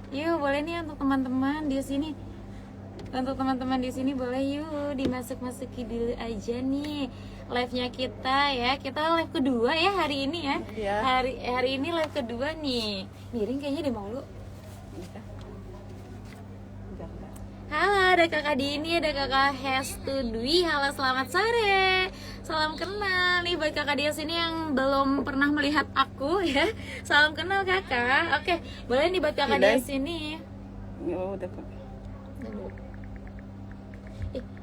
Yuk boleh nih untuk teman-teman di sini. Untuk teman-teman di sini boleh yuk dimasuk-masuki dulu aja nih live-nya kita ya. Kita live kedua ya hari ini ya. Iya. Hari ini live kedua nih. Miring kayaknya deh mau lu. Halo, ada kakak Dini, ada kakak Hestu Dwi. Halo, selamat sore. Salam kenal nih buat kakak dia sini yang belum pernah melihat aku ya. Salam kenal kakak. Oke, boleh nih buat kakak dia sini. Oh, udah kok.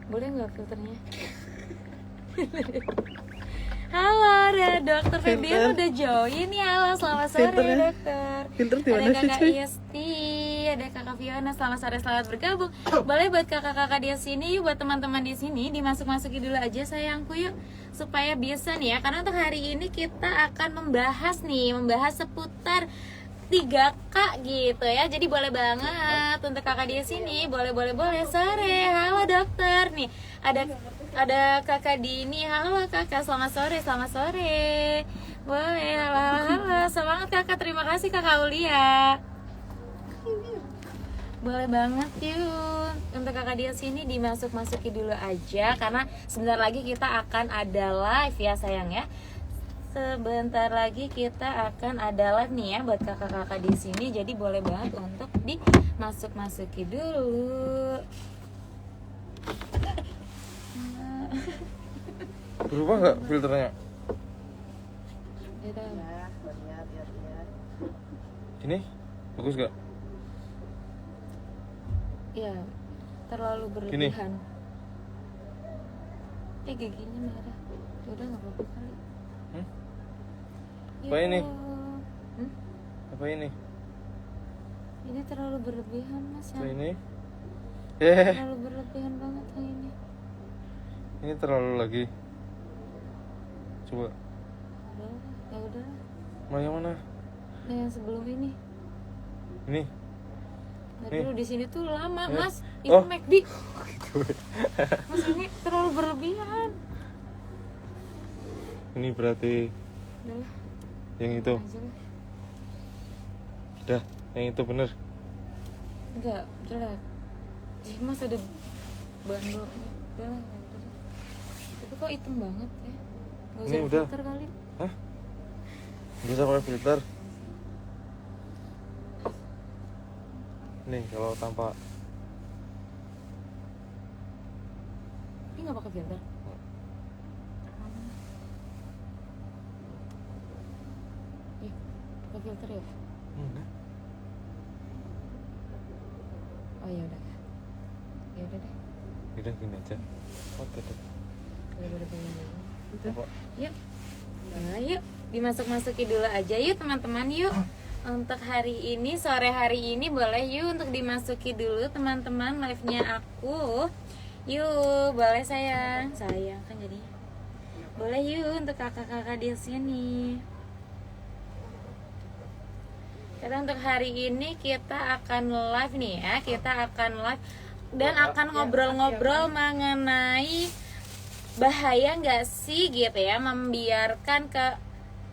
Boleh nggak filternya? Halo, ada Dokter Febian udah join ya. Halo, selamat sore dokter. Filter di mana Ada sih, kakak cuy? Isti, ada kakak Fiona. Selamat sore, selamat bergabung. Boleh buat kakak-kakak di sini, yuk buat teman-teman di sini dimasuk-masukin dulu aja sayangku yuk, supaya bisa nih ya. Karena untuk hari ini kita akan membahas seputar 3K gitu ya. Jadi boleh banget untuk kakak di sini, boleh sore. Halo dokter nih. Ada kakak Dini. Halo kakak, selamat sore. Boleh, halo. Semangat kakak, terima kasih kakak Ulia. Boleh banget yuk. Untuk kakak dia sini dimasuk-masuki dulu aja. Karena sebentar lagi kita akan ada live ya sayang ya. Sebentar lagi kita akan ada live nih ya buat kakak-kakak di sini. Jadi boleh banget untuk dimasuk-masuki dulu. Berubah nggak filternya? Ini bagus nggak? Ya, terlalu berlebihan. Giginya merah. Udah nggak apa-apa kali. Apa ini? Hmm? Apa ini? Ini terlalu berlebihan mas ya. Apa ini? Terlalu berlebihan banget yang ini. Ini terlalu lagi. Coba. Ya udah. Mau yang mana? Nah yang sebelum ini. Ini. Nah, dulu di sini tuh lama mas. Ini Oh. McD. Mas ini terlalu berlebihan. Ini berarti Udah lah, yang itu. aja lah. Udah, yang itu bener. Enggak, jelek. Ih, mas ada bandoknya. Udah lah, udah. Tapi kok hitam banget ya. Gak usah Ini udah. filter kali. Hah? Bisa pakai filter. Nih kalau tanpa Ini gak pakai filter. Ih, pakai filter ya? enggak. Oh ya udah. Ya udah deh. Udah gini aja. Oke deh. Ya udah deh. Apa? Yuk. Nah, yuk dimasuk-masuki dulu aja yuk teman-teman yuk. Untuk hari ini, sore hari ini boleh yuk untuk dimasuki dulu teman-teman live-nya aku. Yuk, boleh sayang. Sayang kan jadi. Boleh yuk untuk kakak-kakak di sini. Karena untuk hari ini kita akan live nih ya. Kita akan live dan akan ngobrol-ngobrol mengenai bahaya nggak sih gitu ya membiarkan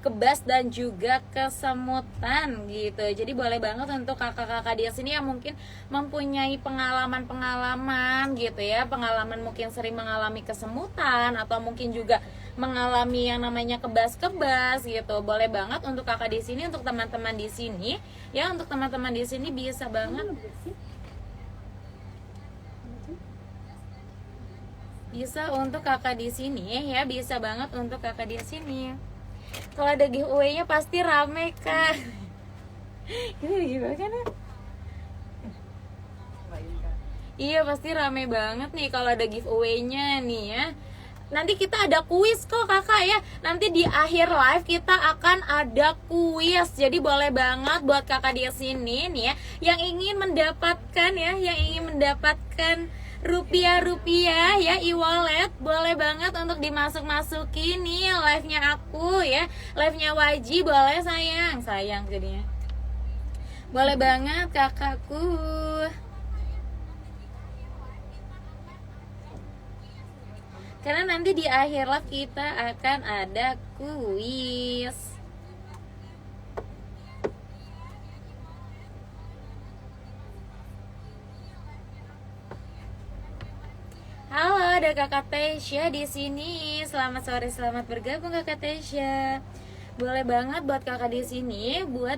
kebas dan juga kesemutan gitu. Jadi boleh banget untuk kakak-kakak di sini yang mungkin mempunyai pengalaman-pengalaman gitu ya, pengalaman mungkin sering mengalami kesemutan atau mungkin juga mengalami yang namanya kebas-kebas gitu. Boleh banget untuk kakak di sini, untuk teman-teman di sini ya, untuk teman-teman di sini bisa banget. Bisa untuk kakak di sini ya, bisa banget untuk kakak di sini. Kalau ada giveaway-nya pasti rame kan. Ini gimana kan? Iya pasti rame banget nih kalau ada giveaway-nya nih ya. Nanti kita ada kuis kok kakak ya. Nanti di akhir live kita akan ada kuis. Jadi boleh banget buat kakak di sini nih ya, yang ingin mendapatkan rupiah ya e-wallet, boleh banget untuk dimasuk-masukin nih live-nya aku ya, live-nya Waji. Boleh sayang jadinya, boleh banget kakakku. Karena nanti di akhir live kita akan ada kuis. ada Kakak Tesya di sini. Selamat sore, selamat bergabung Kakak Tesya. Boleh banget buat kakak di sini buat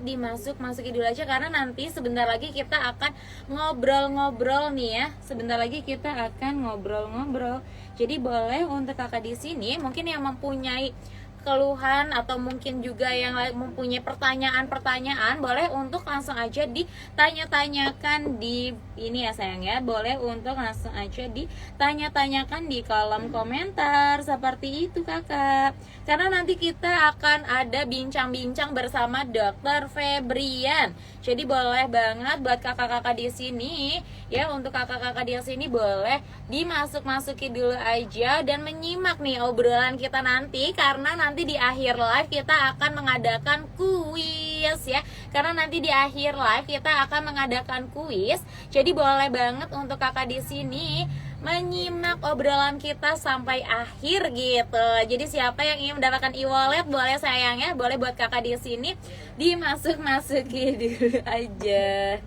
masuki dulu aja karena nanti sebentar lagi kita akan ngobrol-ngobrol nih ya. Sebentar lagi kita akan ngobrol-ngobrol. Jadi boleh untuk kakak di sini mungkin yang mempunyai keluhan atau mungkin juga yang mempunyai pertanyaan-pertanyaan boleh untuk langsung aja ditanya-tanyakan di ini ya sayang ya, boleh untuk langsung aja ditanya-tanyakan di kolom komentar seperti itu kakak, karena nanti kita akan ada bincang-bincang bersama Dokter Febrian. Jadi boleh banget buat kakak-kakak di sini ya, untuk kakak-kakak di sini boleh dimasuki dulu aja dan menyimak nih obrolan kita nanti, karena nanti di akhir live kita akan mengadakan kuis ya. Karena nanti di akhir live kita akan mengadakan kuis. Jadi boleh banget untuk kakak di sini menyimak obrolan kita sampai akhir gitu. Jadi siapa yang ingin mendapatkan e-wallet boleh sayang ya, boleh buat kakak di sini dimasuki dulu aja.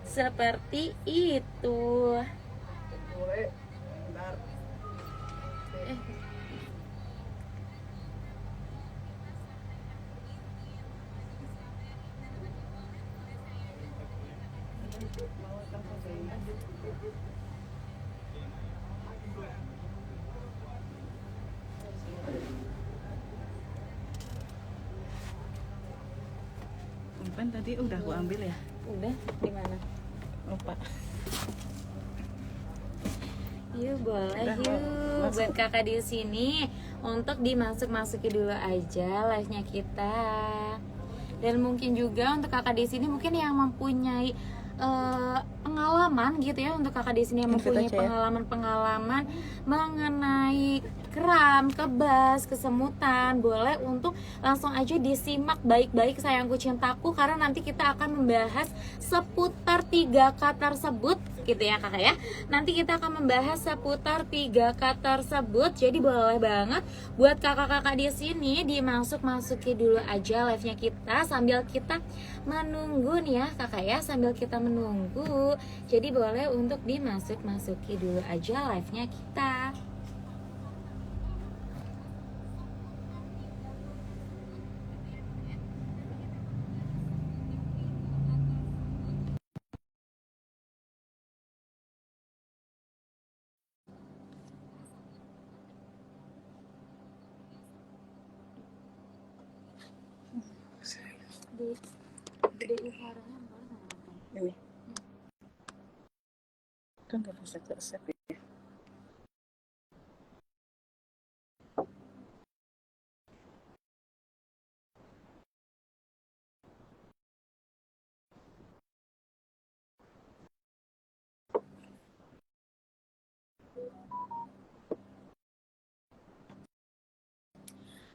Seperti itu. Pulpen tadi udah aku ambil ya? Udah di mana? Lupa. Yuk boleh Udah, yuk masuk. buat kakak di sini untuk dimasuki dulu aja live-nya kita. Dan mungkin juga untuk kakak di sini mungkin yang mempunyai pengalaman gitu ya, untuk kakak di sini yang Invite mempunyai aja ya. pengalaman mengenai kram, kebas, kesemutan, boleh untuk langsung aja disimak baik-baik sayangku cintaku, karena nanti kita akan membahas seputar 3K tersebut gitu ya kakak ya. Nanti kita akan membahas seputar 3K tersebut. Jadi boleh banget buat kakak-kakak di sini dimasuki dulu aja live-nya kita sambil kita menunggu nih ya kakak ya, sambil kita menunggu. Jadi boleh untuk dimasuki dulu aja live-nya kita. Ini. Kan nggak bisa ke save ya?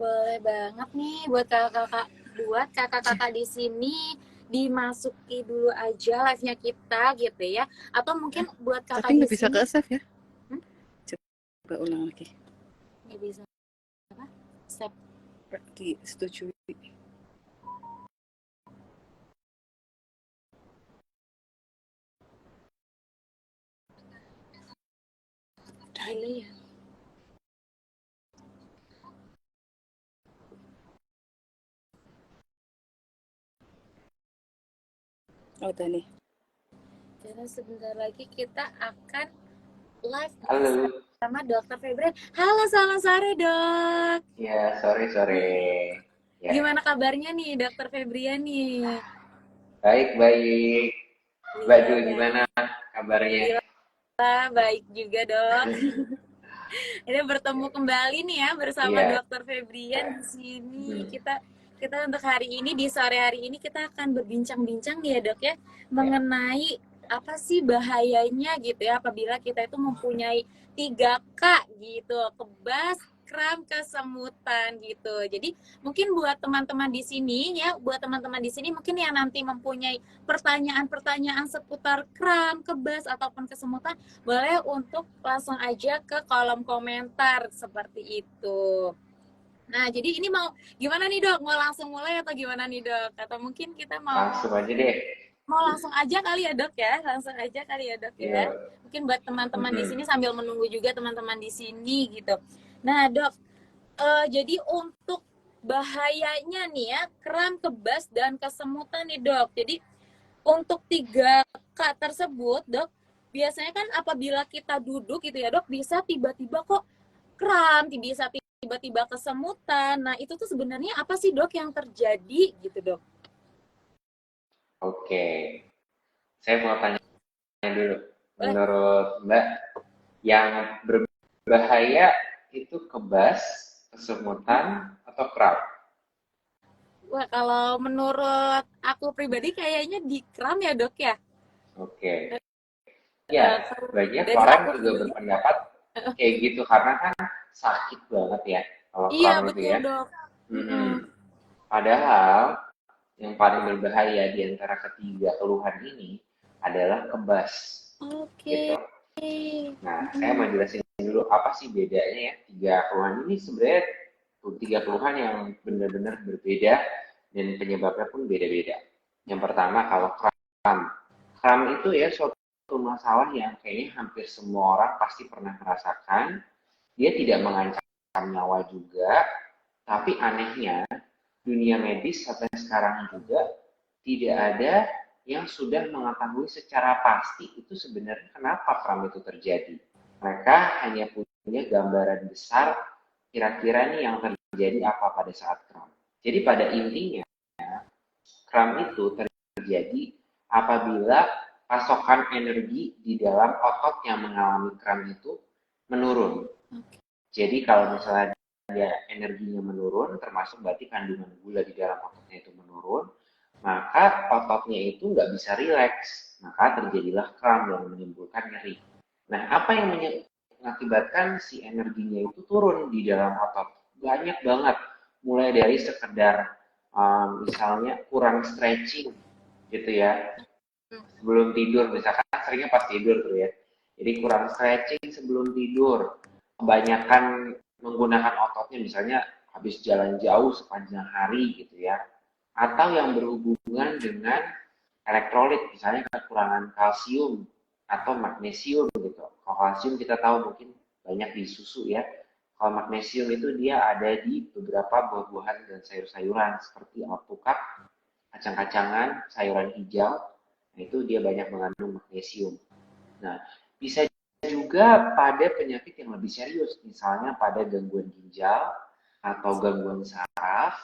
Boleh banget nih buat kakak-kakak di sini dimasuki dulu aja live-nya kita gitu ya. Atau mungkin buat kakak Tapi di nggak bisa sini ke save ya? Hmm? Coba ulang lagi. nggak bisa apa? Save. Disetujui. Delay ya. Oh tadi. Karena sebentar lagi kita akan live Halo, sama Dokter Febrian. Halo, selamat sore dok. ya sore-sore. Ya, Gimana kabarnya nih Dokter Febrian nih? baik-baik. Mbak Ju, gimana kabarnya? Alhamdulillah baik juga dok. Ini bertemu kembali nih ya bersama Iya. Dokter Febrian di sini. Kita untuk hari ini, di sore hari ini kita akan berbincang-bincang nih ya dok ya, mengenai apa sih bahayanya gitu ya apabila kita itu mempunyai 3K gitu, kebas, kram, kesemutan gitu. Jadi mungkin buat teman-teman di sini ya, buat teman-teman di sini mungkin yang nanti mempunyai pertanyaan-pertanyaan seputar kram, kebas ataupun kesemutan, boleh untuk langsung aja ke kolom komentar seperti itu. Nah, jadi ini mau gimana nih dok? Mau langsung mulai atau gimana nih dok? Atau mungkin kita mau Langsung aja deh. mau langsung aja kali ya dok ya, langsung aja kali ya dok ya. Iya. Mungkin buat teman-teman di sini Mm-mm. sambil menunggu juga teman-teman di sini gitu. Nah dok, jadi untuk bahayanya nih ya, kram, kebas, dan kesemutan nih dok. Jadi untuk 3K tersebut dok, biasanya kan apabila kita duduk gitu ya dok, bisa tiba-tiba kok kram, bisa tiba-tiba kesemutan. Nah itu tuh sebenarnya apa sih dok yang terjadi gitu dok? Oke, saya mau tanya dulu. Boleh. Menurut Mbak, yang berbahaya itu kebas, kesemutan, atau kram? Wah, kalau menurut aku pribadi kayaknya di kram ya dok ya. Oke. Ya, Kalau banyak dari orang aku juga pribadi, berpendapat kayak gitu karena kan sakit banget ya kalau iya kram itu betul ya. dok. Mm-mm. Mm-mm. Padahal yang paling berbahaya di antara ketiga keluhan ini adalah kebas gitu. Oke. Nah, saya Mm-mm. mau jelasin dulu apa sih bedanya ya tiga keluhan ini sebenarnya tiga keluhan yang benar-benar berbeda dan penyebabnya pun beda-beda. Yang pertama kalau kram. Kram itu ya suatu masalah yang kayaknya hampir semua orang pasti pernah merasakan. Dia tidak mengancam nyawa juga, tapi anehnya dunia medis sampai sekarang juga tidak ada yang sudah mengetahui secara pasti itu sebenarnya kenapa kram itu terjadi. Mereka hanya punya gambaran besar kira-kira nih yang terjadi apa pada saat kram. Jadi pada intinya kram itu terjadi apabila pasokan energi di dalam otot yang mengalami kram itu menurun. Jadi kalau misalnya dia energinya menurun, termasuk berarti kandungan gula di dalam ototnya itu menurun, maka ototnya itu nggak bisa rileks, maka terjadilah kram dan menimbulkan nyeri. Nah, apa yang mengakibatkan si energinya itu turun di dalam otot? Banyak banget, mulai dari sekedar misalnya kurang stretching gitu ya, sebelum tidur misalkan seringnya pas tidur tuh ya, jadi kurang stretching sebelum tidur, kebanyakan menggunakan ototnya misalnya habis jalan jauh sepanjang hari gitu ya, atau yang berhubungan dengan elektrolit misalnya kekurangan kalsium atau magnesium gitu. Kalau kalsium kita tahu mungkin banyak di susu ya, kalau magnesium itu dia ada di beberapa buah-buahan dan sayur-sayuran seperti alpukat, kacang-kacangan, sayuran hijau. Nah, itu dia banyak mengandung magnesium. Nah, bisa juga pada penyakit yang lebih serius, misalnya pada gangguan ginjal atau gangguan saraf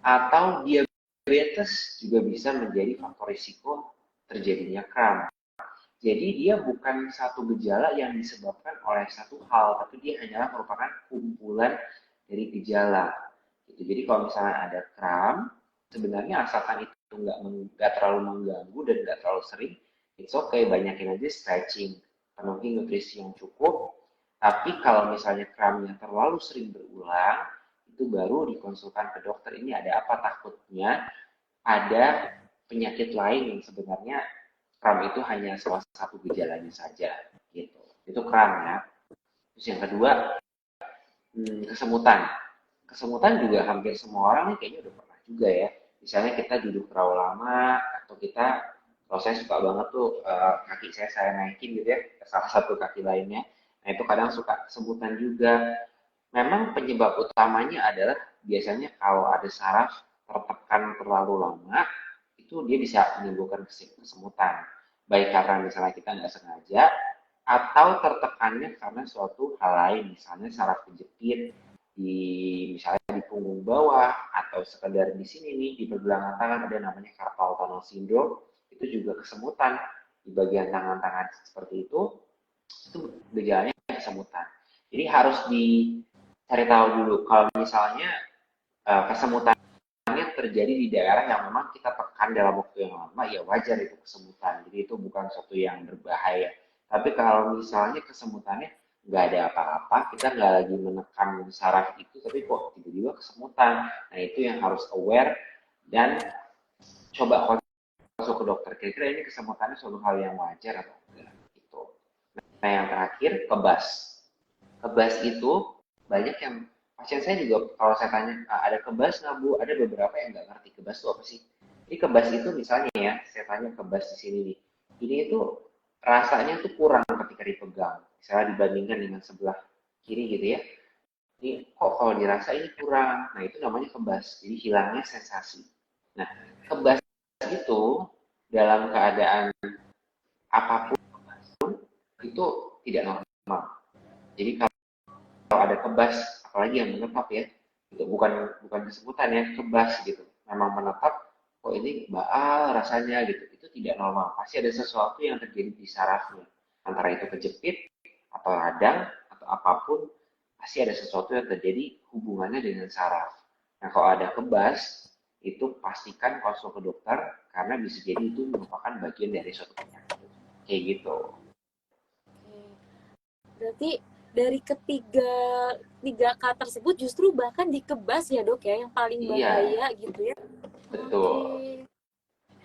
atau diabetes juga bisa menjadi faktor risiko terjadinya kram. Jadi dia bukan satu gejala yang disebabkan oleh satu hal, tapi dia hanyalah merupakan kumpulan dari gejala. Gitu. Jadi kalau misalnya ada kram, sebenarnya asalkan itu nggak terlalu mengganggu dan nggak terlalu sering, it's okay, banyakin aja stretching, penuhi nutrisi yang cukup. Tapi kalau misalnya kramnya terlalu sering berulang, itu baru dikonsulkan ke dokter. Ini ada apa takutnya? Ada penyakit lain yang sebenarnya kram itu hanya salah satu gejalanya saja gitu. Itu kram ya. Terus yang kedua, kesemutan. Kesemutan juga hampir semua orang nih kayaknya udah pernah juga ya. Misalnya kita duduk terlalu lama atau kita, kalau saya suka banget tuh kaki saya naikin gitu ya ke salah satu kaki lainnya. Nah itu kadang suka kesemutan juga. Memang penyebab utamanya adalah biasanya kalau ada saraf tertekan terlalu lama, itu dia bisa menimbulkan kesemutan. Baik karena misalnya kita nggak sengaja, atau tertekannya karena suatu hal lain, misalnya saraf kejepit di misalnya di punggung bawah atau sekedar di sini nih di pergelangan tangan ada namanya carpal tunnel syndrome, itu juga kesemutan di bagian tangan-tangan seperti itu gejalanya kesemutan. Jadi harus dicari tahu dulu kalau misalnya kesemutannya terjadi di daerah yang memang kita tekan dalam waktu yang lama, ya wajar itu kesemutan. Jadi itu bukan sesuatu yang berbahaya. Tapi kalau misalnya kesemutannya nggak ada apa-apa, kita nggak lagi menekan saraf itu, tapi kok tiba-tiba kesemutan. Nah itu yang harus aware dan coba konsul ke dokter. Kira-kira ini kesemutannya suatu hal yang wajar atau enggak? Gitu. Nah yang terakhir kebas. Kebas itu banyak yang pasien saya juga kalau saya tanya ada kebas nggak bu, ada beberapa yang nggak ngerti kebas itu apa sih. Jadi kebas itu misalnya ya, saya tanya kebas di sini nih, ini itu rasanya tuh kurang ketika dipegang, misalnya dibandingkan dengan sebelah kiri gitu ya. Ini kok kalau dirasa ini kurang, nah itu namanya kebas, jadi hilangnya sensasi. Nah, kebas itu dalam keadaan apapun itu tidak normal. Jadi kalau ada kebas, apalagi yang menetap ya, itu bukan bukan kesebutan ya, kebas gitu, memang menetap, kok ini baal rasanya gitu, itu tidak normal. Pasti ada sesuatu yang terjadi di sarafnya, antara itu kejepit atau radang atau apapun, pasti ada sesuatu yang terjadi hubungannya dengan saraf. Nah kalau ada kebas, itu pastikan konsul ke dokter karena bisa jadi itu merupakan bagian dari suatu penyakit. Kayak gitu. Oke. Berarti dari tiga K tersebut justru bahkan dikebas ya dok ya, yang paling Iya, bahaya gitu ya. betul. Oke.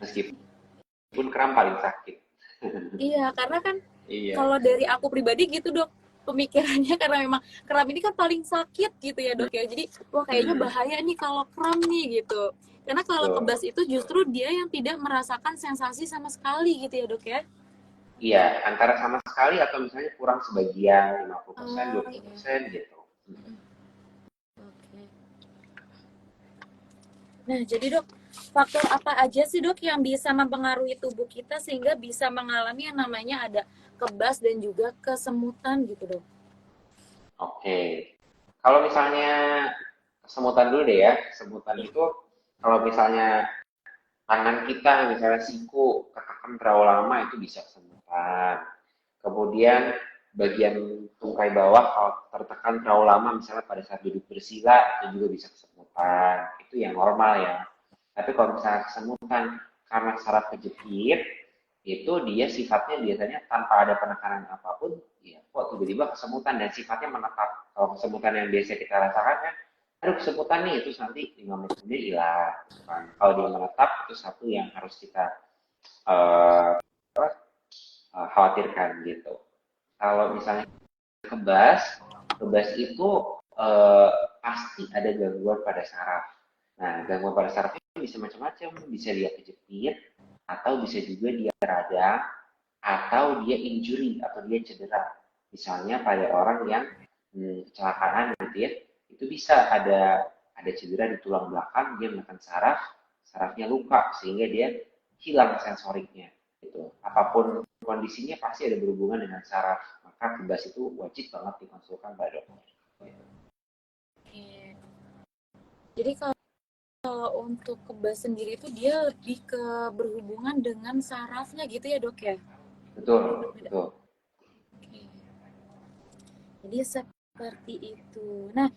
Meskipun kram paling sakit. Iya, karena kan Iya. kalau dari aku pribadi gitu dok, pemikirannya karena memang kram ini kan paling sakit gitu ya dok ya. Jadi wah kayaknya Hmm, bahaya nih kalau kram nih gitu. Karena kalau betul. kebas itu justru dia yang tidak merasakan sensasi sama sekali gitu ya dok ya. Iya, antara sama sekali atau misalnya kurang sebagian, 50%, Oh iya. 20% gitu. Oke. Nah, jadi dok, faktor apa aja sih dok yang bisa mempengaruhi tubuh kita sehingga bisa mengalami yang namanya ada kebas dan juga kesemutan gitu dok? Oke. Kalau misalnya kesemutan dulu deh ya. Kesemutan Ya. itu kalau misalnya tangan kita misalnya siku ketekan terlalu lama itu bisa kesemutan. Kemudian bagian tungkai bawah kalau tertekan terlalu lama misalnya pada saat duduk bersila itu juga bisa kesemutan. Itu yang normal ya. Tapi kalau misalnya kesemutan karena saraf kejepit itu dia sifatnya biasanya tanpa ada penekanan apapun, ya kok tiba-tiba kesemutan dan sifatnya menetap. Kalau kesemutan yang biasa kita rasakan kan, aduh kesemutan nih itu nanti 5 menit kemudian hilang. Gitu kan. Kalau dia menetap itu satu yang harus kita uh, khawatirkan gitu. Kalau misalnya kebas, kebas itu pasti ada gangguan pada saraf. Nah, gangguan pada sarafnya bisa macam-macam, bisa dia kejepit, atau bisa juga dia radang, atau dia injury, atau dia cedera. Misalnya pada orang yang kecelakaan gitu ya, itu bisa ada cedera di tulang belakang, dia menekan saraf, sarafnya luka sehingga dia hilang sensoriknya. Gitu. Apapun kondisinya pasti ada berhubungan dengan saraf. Maka kebas itu wajib banget dikonsulkan pada dokter. Gitu. Oke. Jadi kalau untuk kebas sendiri itu dia lebih ke berhubungan dengan sarafnya gitu ya dok ya? Betul, betul. Oke. Jadi seperti itu. Nah,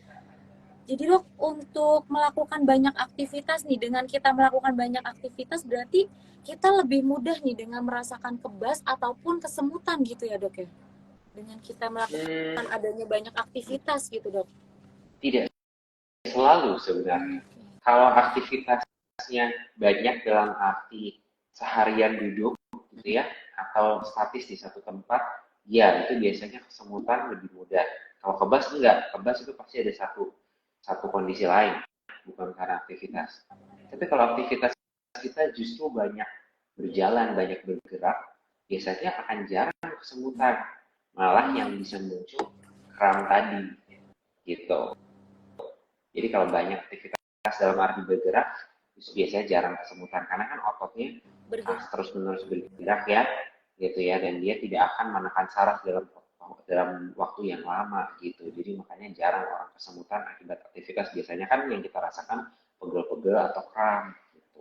jadi dok untuk melakukan banyak aktivitas nih, dengan kita melakukan banyak aktivitas berarti kita lebih mudah nih dengan merasakan kebas ataupun kesemutan gitu ya dok ya? Dengan kita Hmm, melakukan adanya banyak aktivitas gitu dok? tidak selalu sebenarnya. Oke. Kalau aktivitasnya banyak dalam arti seharian duduk gitu ya, atau statis di satu tempat, ya itu biasanya kesemutan lebih mudah. Kalau kebas enggak, kebas itu pasti ada satu satu kondisi lain, bukan karena aktivitas. Tapi kalau aktivitas kita justru banyak berjalan, banyak bergerak, biasanya akan jarang kesemutan. Malah yang bisa muncul kram tadi, gitu. Jadi kalau banyak aktivitas dalam arti bergerak, biasanya jarang kesemutan karena kan ototnya Bergerak. terus-menerus bergerak ya, gitu ya, dan dia tidak akan menekan saraf dalam waktu yang lama gitu. Jadi makanya jarang orang kesemutan akibat aktivitas. Biasanya kan yang kita rasakan pegel-pegel atau kram gitu.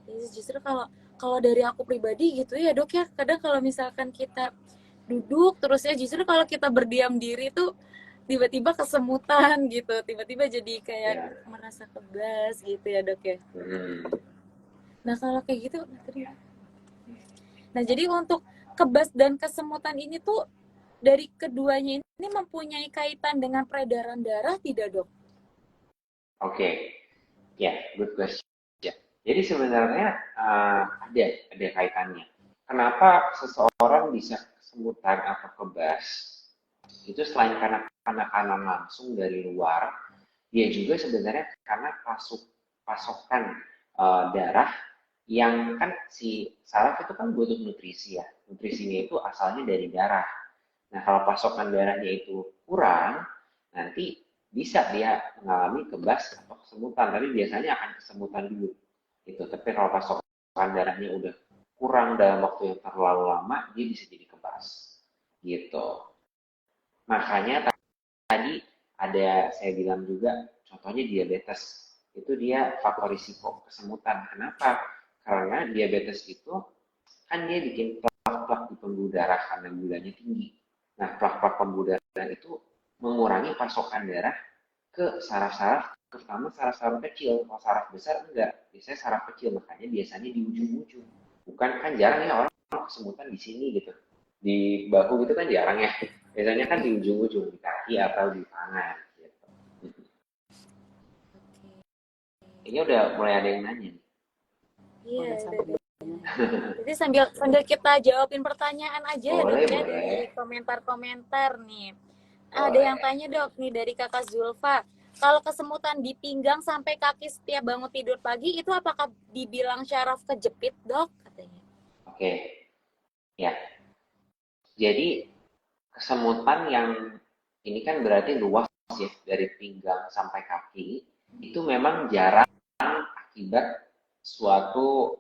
Jadi justru kalau kalau dari aku pribadi gitu ya dok ya, kadang kalau misalkan kita duduk terus ya justru kalau kita berdiam diri tuh tiba-tiba kesemutan gitu, tiba-tiba jadi kayak Ya. merasa kebas gitu ya dok ya. Hmm. Nah kalau kayak gitu, nah jadi untuk kebas dan kesemutan ini tuh dari keduanya ini mempunyai kaitan dengan peredaran darah tidak dok? Oke, ya, good question. Jadi sebenarnya ada kaitannya. Kenapa seseorang bisa kesemutan atau kebas? Itu selain karena penekanan langsung dari luar, dia juga sebenarnya karena pasokan darah yang kan si saraf itu kan butuh nutrisi ya. Nutrisinya itu asalnya dari darah. Nah, kalau pasokan darahnya itu kurang, nanti bisa dia mengalami kebas atau kesemutan. Tapi biasanya akan kesemutan dulu. Gitu. Tapi kalau pasokan darahnya udah kurang dalam waktu yang terlalu lama, dia bisa jadi kebas. Gitu. Makanya tadi ada saya bilang juga, contohnya diabetes. Itu dia faktor risiko kesemutan. Kenapa? Karena diabetes itu kan dia bikin plak-plak di pembuluh darah karena gulanya tinggi. Nah, plak-plak pembuluh darah itu mengurangi pasokan darah ke saraf-saraf, terutama saraf-saraf kecil. Kalau saraf besar enggak, biasanya saraf kecil, makanya biasanya di ujung-ujung. Bukan kan jarang ya orang kesemutan di sini gitu. Di bahu gitu kan jarang ya. Biasanya kan di ujung-ujung, di kaki atau di tangan. Gitu. Ini udah mulai ada yang nanya nih. Iya, Udah sampai. jadi sambil kita jawabin pertanyaan aja ya Boleh, dok ya boleh. di komentar-komentar nih. Ada Boleh. yang tanya dok nih dari kakak Zulfa. Kalau kesemutan di pinggang sampai kaki setiap bangun tidur pagi itu apakah dibilang syaraf kejepit dok? Katanya. Oke. Ya. Jadi kesemutan yang ini kan berarti luas ya dari pinggang sampai kaki itu memang jarang akibat suatu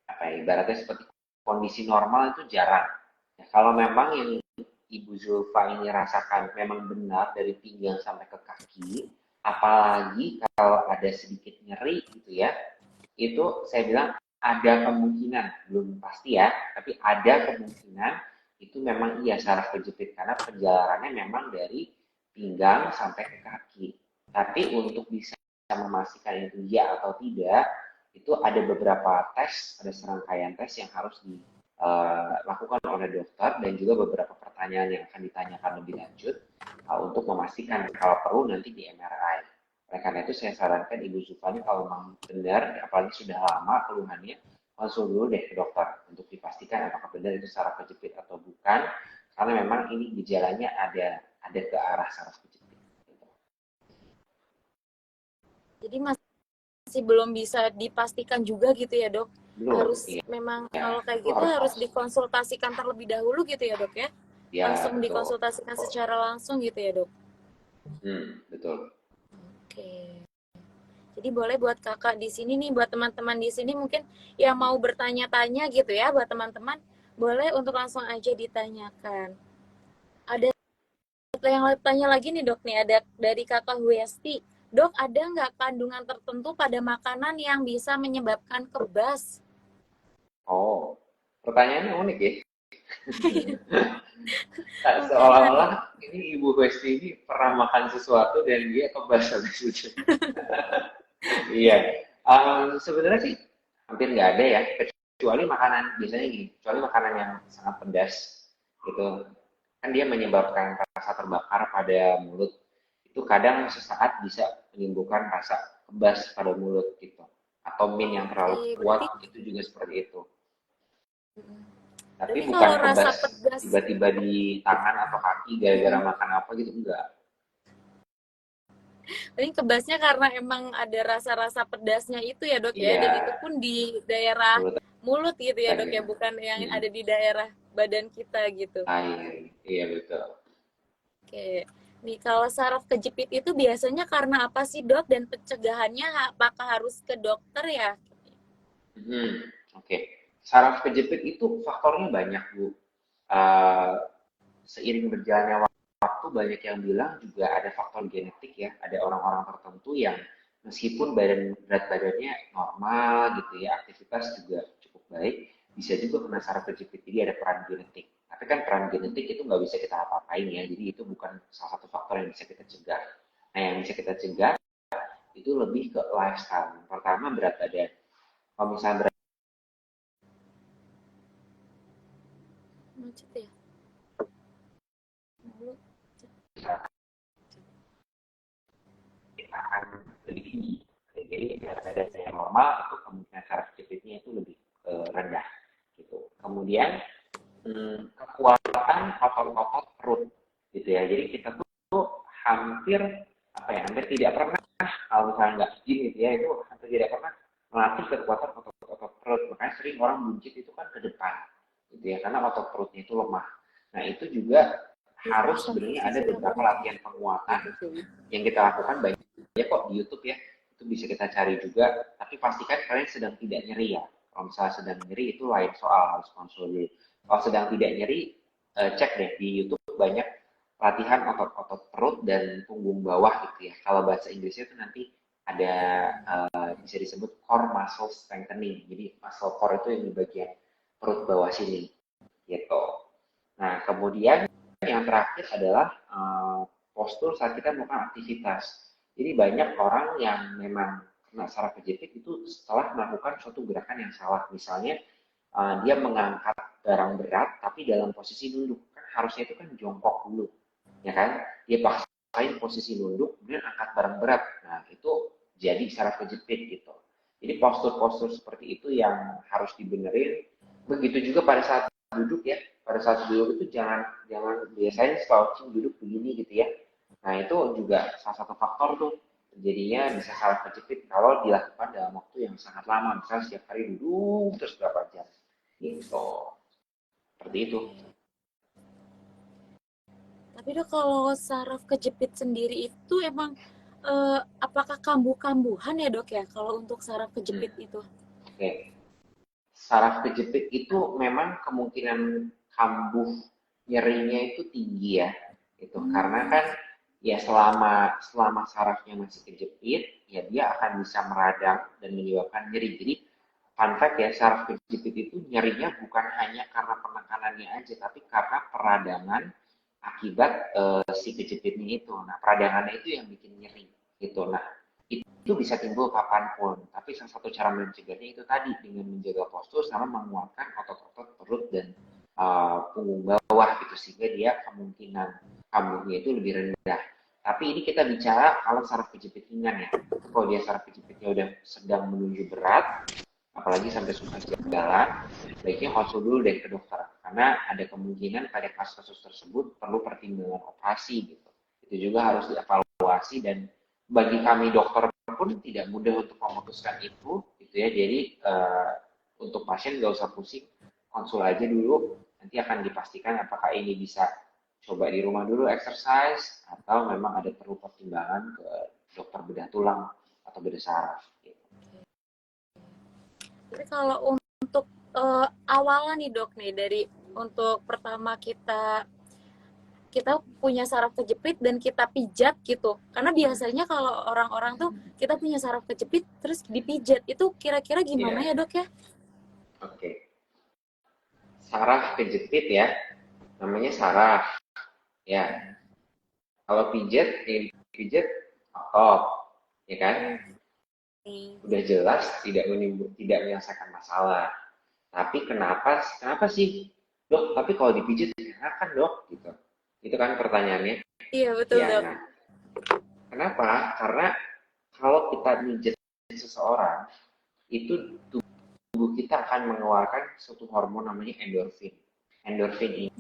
apa ya, ibaratnya seperti kondisi normal itu jarang. Ya, kalau memang yang Ibu Zulfa ini rasakan memang benar dari pinggang sampai ke kaki, apalagi kalau ada sedikit nyeri gitu ya, itu saya bilang ada kemungkinan, belum pasti ya, tapi ada kemungkinan itu memang iya saraf kejepit karena penjalarannya memang dari pinggang sampai ke kaki. Tapi untuk bisa memastikan itu iya atau tidak, itu ada beberapa tes, ada serangkaian tes yang harus dilakukan oleh dokter dan juga beberapa pertanyaan yang akan ditanyakan lebih lanjut untuk memastikan kalau perlu nanti di MRI. Oleh karena itu saya sarankan Ibu Zulfa ini kalau memang benar, apalagi sudah lama keluhannya, konsul dulu deh ke dokter untuk dipastikan apakah benar itu saraf kejepit atau bukan, karena memang ini gejalanya ada ke arah saraf kejepit. Jadi masih belum bisa dipastikan juga gitu ya dok? Belum, Harus iya. memang Ya, kalau kayak itu gitu harus dikonsultasikan terlebih dahulu gitu ya dok ya? ya, Langsung betul. dikonsultasikan secara langsung gitu ya dok? Betul. Oke. Jadi boleh buat kakak di sini nih, buat teman-teman di sini mungkin yang mau bertanya-tanya gitu ya, buat teman-teman boleh untuk langsung aja ditanyakan. Ada yang tanya lagi nih dok nih, ada dari kakak Westi. Dok, ada nggak kandungan tertentu pada makanan yang bisa menyebabkan kebas? Oh, pertanyaannya unik ya. Seolah-olah ini Ibu Westi ini pernah makan sesuatu dan dia kebas habis itu. Iya, sebenarnya sih hampir nggak ada ya, kecuali makanan biasanya gini, kecuali makanan yang sangat pedas gitu, kan dia menyebabkan rasa terbakar pada mulut, itu kadang sesaat bisa menimbulkan rasa kebas pada mulut gitu, atau min yang terlalu kuat itu juga seperti itu. Tapi bukan kebas tiba-tiba di tangan atau kaki gara-gara makan apa gitu, enggak. Ini kebasnya karena emang ada rasa-rasa pedasnya itu ya dok ya, dan itu pun di daerah mulut gitu ya dok ya, bukan yang ada di daerah badan kita gitu. Iya betul. Oke, nih kalau saraf kejepit itu biasanya karena apa sih dok, dan pencegahannya apakah harus ke dokter ya? Oke. Saraf kejepit itu faktornya banyak Bu. Seiring berjalannya waktu banyak yang bilang juga ada faktor genetik ya, ada orang-orang tertentu yang meskipun berat badannya normal gitu ya, aktivitas juga cukup baik, bisa juga kena saraf kejepit, jadi ada peran genetik. Tapi kan peran genetik itu nggak bisa kita apa-apain ya, jadi itu bukan salah satu faktor yang bisa kita cegah. Nah yang bisa kita cegah itu lebih ke lifestyle. Pertama berat badan. Kalau misalnya berat Macet ya? akan lebih tinggi. Jadi berat badan saya normal, itu kemungkinan saraf kejepitnya itu lebih rendah. Gitu. Kemudian kekuatan otot-otot perut, gitu ya. Jadi kita tuh hampir tidak pernah kalau misalnya nggak gym gitu ya, itu hampir tidak pernah melatih kekuatan otot-otot perut. Makanya sering orang buncit itu kan ke depan, gitu ya, karena otot perutnya itu lemah. Nah itu juga harus sebenarnya ada beberapa latihan penguatan yang kita lakukan banyak ya kok di YouTube ya, itu bisa kita cari juga. Tapi pastikan kalian sedang tidak nyeri ya. Kalau misalnya sedang nyeri itu lain soal, harus konsul dulu. Kalau sedang tidak nyeri, cek deh di YouTube banyak latihan otot-otot perut dan punggung bawah gitu ya. Kalau bahasa Inggrisnya itu nanti ada bisa disebut core muscle strengthening. Jadi muscle core itu yang di bagian perut bawah sini gitu. Nah kemudian yang terakhir adalah postur saat kita melakukan aktivitas. Jadi banyak orang yang memang kena saraf kejepit itu setelah melakukan suatu gerakan yang salah. Misalnya dia mengangkat barang berat tapi dalam posisi duduk. Kan harusnya itu kan jongkok dulu. Ya kan? Dia paksain posisi nunduk, kemudian angkat barang berat. Nah, itu jadi saraf kejepit gitu. Jadi postur-postur seperti itu yang harus dibenerin. Begitu juga pada saat duduk ya. Pada saat duduk itu jangan biasanya slouching duduk begini gitu ya. Nah, itu juga salah satu faktor tuh jadinya bisa saraf kejepit kalau dilakukan dalam waktu yang sangat lama. Misalnya setiap hari duduk terus berapa jam. Gitu. Seperti itu. Tapi dok kalau saraf kejepit sendiri itu emang apakah kambuh-kambuhan ya dok ya kalau untuk saraf kejepit itu? Oke. Saraf kejepit itu memang kemungkinan kambuh nyerinya itu tinggi ya. Itu karena kan ya selama sarafnya masih kejepit, ya dia akan bisa meradang dan menyebabkan nyeri. Jadi fun fact ya, saraf kejepit itu nyerinya bukan hanya karena penekanannya aja, tapi karena peradangan akibat si kejepitnya itu. Nah, peradangannya itu yang bikin nyeri gitu. Nah, itu bisa timbul kapanpun. Tapi salah satu cara mencegahnya itu tadi dengan menjaga postur sama menguatkan otot-otot perut dan punggung bawah gitu sehingga dia kemungkinan kambuhnya itu lebih rendah. Tapi ini kita bicara kalau saraf kejepit ringan ya. Kalau dia saraf kejepitnya udah sedang menuju berat, apalagi sampai susah jalan, baiknya konsul dulu deh ke dokter. Karena ada kemungkinan pada kasus-kasus tersebut perlu pertimbangan operasi gitu. Itu juga harus dievaluasi dan bagi kami dokter pun tidak mudah untuk memutuskan itu, gitu ya. Jadi untuk pasien nggak usah pusing, konsul aja dulu. Nanti akan dipastikan apakah ini bisa coba di rumah dulu exercise atau memang ada perlu pertimbangan ke dokter bedah tulang atau bedah saraf. Gitu. Tapi kalau untuk awalan nih dok nih dari untuk pertama kita punya saraf kejepit dan kita pijat gitu. Karena biasanya kalau orang-orang tuh kita punya saraf kejepit terus dipijat. Itu kira-kira gimana ya dok ya? Oke. Saraf kejepit ya. Namanya saraf. Ya. Kalau pijat, yang dipijat otot. Ya kan? Udah jelas tidak menyelesaikan masalah. Tapi kenapa sih? Dok, tapi kalau dipijat enakan dok gitu. Itu kan pertanyaannya. Iya betul ya, dok. Nah, kenapa? Karena kalau kita pijat seseorang, itu tubuh kita akan mengeluarkan suatu hormon namanya endorfin. Endorfin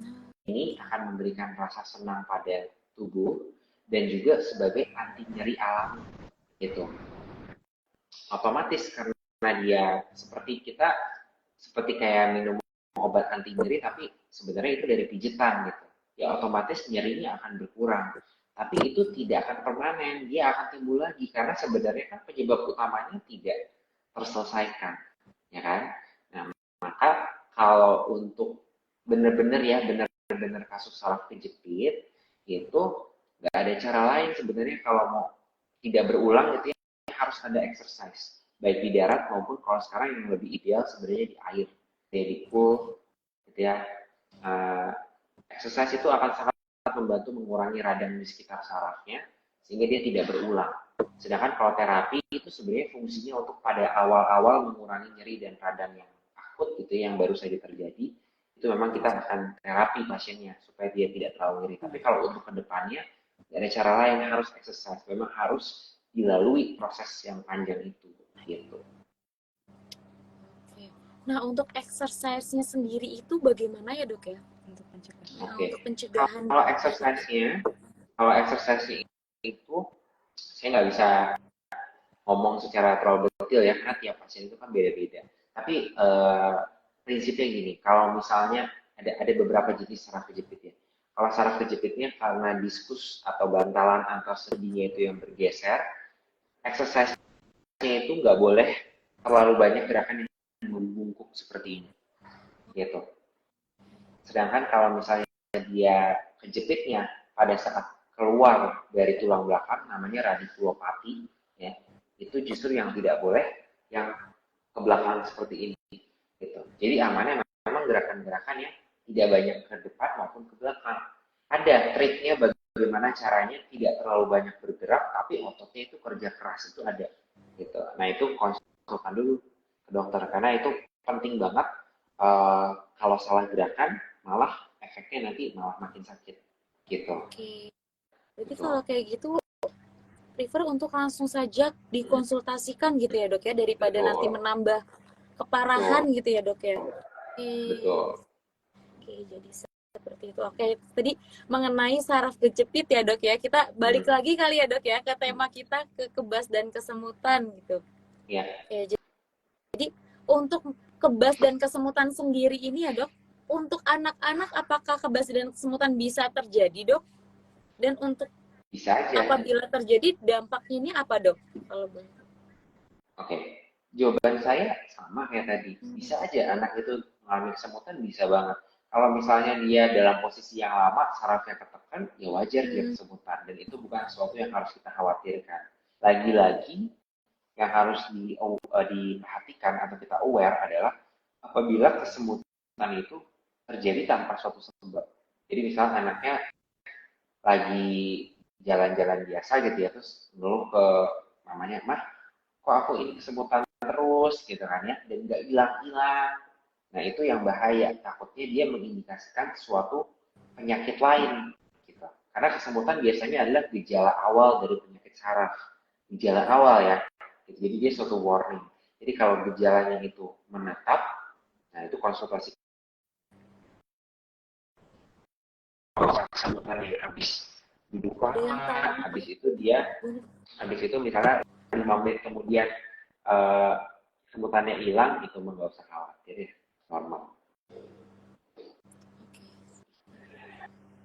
ini akan memberikan rasa senang pada tubuh dan juga sebagai anti nyeri alami. Gitu. Otomatis karena dia seperti kayak minum obat anti nyeri tapi sebenarnya itu dari pijitan gitu. Ya otomatis nyerinya akan berkurang. Tapi itu tidak akan permanen, dia akan timbul lagi karena sebenarnya kan penyebab utamanya tidak terselesaikan, ya kan? Nah, maka kalau untuk benar-benar kasus saraf kejepit itu nggak ada cara lain sebenarnya kalau mau tidak berulang gitu ya harus ada exercise baik di darat maupun kalau sekarang yang lebih ideal sebenarnya di air, di pool, gitu ya. Exercise itu akan sangat membantu mengurangi radang di sekitar sarafnya sehingga dia tidak berulang. Sedangkan kalau terapi itu sebenarnya fungsinya untuk pada awal-awal mengurangi nyeri dan radang yang akut gitu yang baru saja terjadi. Itu memang kita akan terapi pasiennya supaya dia tidak terlalu nyeri. Tapi kalau untuk kedepannya tidak ada cara lain, harus exercise. Memang harus dilalui proses yang panjang itu gitu. Nah untuk exercise-nya sendiri itu bagaimana ya dok ya? Untuk pencegahan. Untuk pencegahan. Kalau exercise-nya itu saya nggak bisa ngomong secara terlalu detail ya, karena tiap pasien itu kan beda-beda. Tapi prinsipnya gini, kalau misalnya ada beberapa jenis saraf kejepit ya. Kalau saraf kejepitnya karena diskus atau bantalan antar sendinya itu yang bergeser, exercise-nya itu nggak boleh terlalu banyak gerakan yang membungkuk seperti ini, gitu. Sedangkan kalau misalnya dia kejepitnya pada saat keluar dari tulang belakang, namanya radikulopati, ya, itu justru yang tidak boleh, yang ke belakang seperti ini, gitu. Jadi amannya memang gerakan-gerakan yang tidak banyak ke depan maupun ke belakang. Ada triknya bagaimana caranya tidak terlalu banyak bergerak, tapi ototnya itu kerja keras itu ada, gitu. Nah itu konsultan dulu ke dokter karena itu penting banget. Kalau salah gerakan malah efeknya nanti malah makin sakit, gitu. Oke. Berarti Gitu. kalau kayak gitu prefer untuk langsung saja dikonsultasikan gitu ya dok ya, daripada Betul. nanti menambah keparahan gitu ya dok ya. Oke. Betul. Oke, jadi seperti itu. Oke, tadi mengenai saraf kejepit ya dok ya. Kita balik lagi kali ya dok ya ke tema kita, ke kebas dan kesemutan gitu. Ya. Oke, jadi untuk kebas dan kesemutan sendiri ini ya dok, untuk anak-anak apakah kebas dan kesemutan bisa terjadi dok? Dan untuk Bisa aja. apabila terjadi dampaknya ini apa dok? Kalau boleh. Oke, jawaban saya sama kayak tadi. Bisa aja anak itu mengalami kesemutan, bisa banget. Kalau misalnya dia dalam posisi yang lama, sarafnya ketekan, ya wajar dia kesemutan. Dan itu bukan sesuatu yang harus kita khawatirkan. Lagi-lagi, yang harus diperhatikan atau kita aware adalah apabila kesemutan itu terjadi tanpa suatu sebab. Jadi misalnya anaknya lagi jalan-jalan biasa gitu ya, terus ngeluh ke mamanya, mah kok aku ini kesemutan terus gitu kan ya, dan nggak hilang-hilang. Nah itu yang bahaya, takutnya dia mengindikasikan suatu penyakit lain gitu. Karena kesemutan biasanya adalah gejala awal dari penyakit saraf, gejala awal ya. Jadi dia suatu warning. Jadi kalau gejalanya itu menetap, nah itu konsultasi. Kesemutan yang habis duduk lama, habis itu misalnya 5 menit kemudian kesemutannya hilang, itu nggak usah khawatir ya, normal.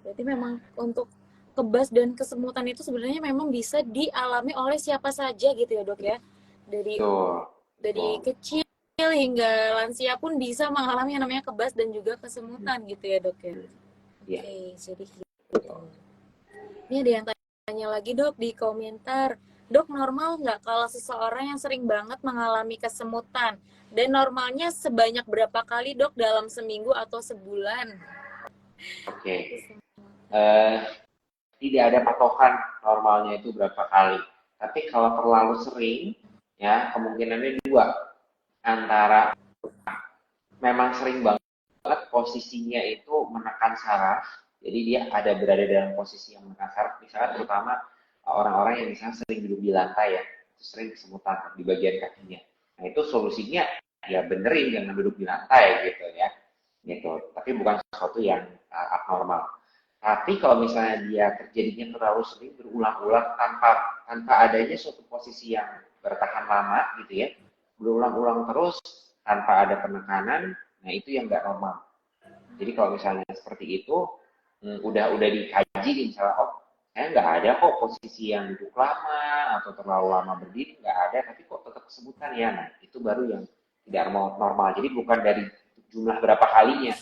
Berarti memang untuk kebas dan kesemutan itu sebenarnya memang bisa dialami oleh siapa saja gitu ya dok ya, dari kecil hingga lansia pun bisa mengalami yang namanya kebas dan juga kesemutan gitu ya dok ya. Oke, jadi gitu. Ini ada yang tanya lagi dok di komentar, dok normal nggak kalau seseorang yang sering banget mengalami kesemutan, dan normalnya sebanyak berapa kali dok dalam seminggu atau sebulan? Oke. Tidak ada patokan normalnya itu berapa kali, tapi kalau terlalu sering ya kemungkinannya dua, antara memang sering banget posisinya itu menekan saraf, jadi dia ada berada dalam posisi yang menekan saraf, misalnya terutama orang-orang yang misalnya sering duduk di lantai ya, itu sering kesemutan di bagian kakinya. Nah itu solusinya ya benerin, jangan duduk di lantai gitu ya, gitu. Tapi bukan sesuatu yang abnormal. Tapi kalau misalnya dia terjadinya terlalu sering, berulang-ulang tanpa adanya suatu posisi yang bertahan lama gitu ya, berulang-ulang terus tanpa ada penekanan, nah itu yang nggak normal. Jadi kalau misalnya seperti itu, udah dikaji misalnya, oh saya nggak ada kok posisi yang duduk lama atau terlalu lama berdiri, nggak ada, tapi kok tetap kesemutan ya, nah itu baru yang tidak normal. Jadi bukan dari jumlah berapa kalinya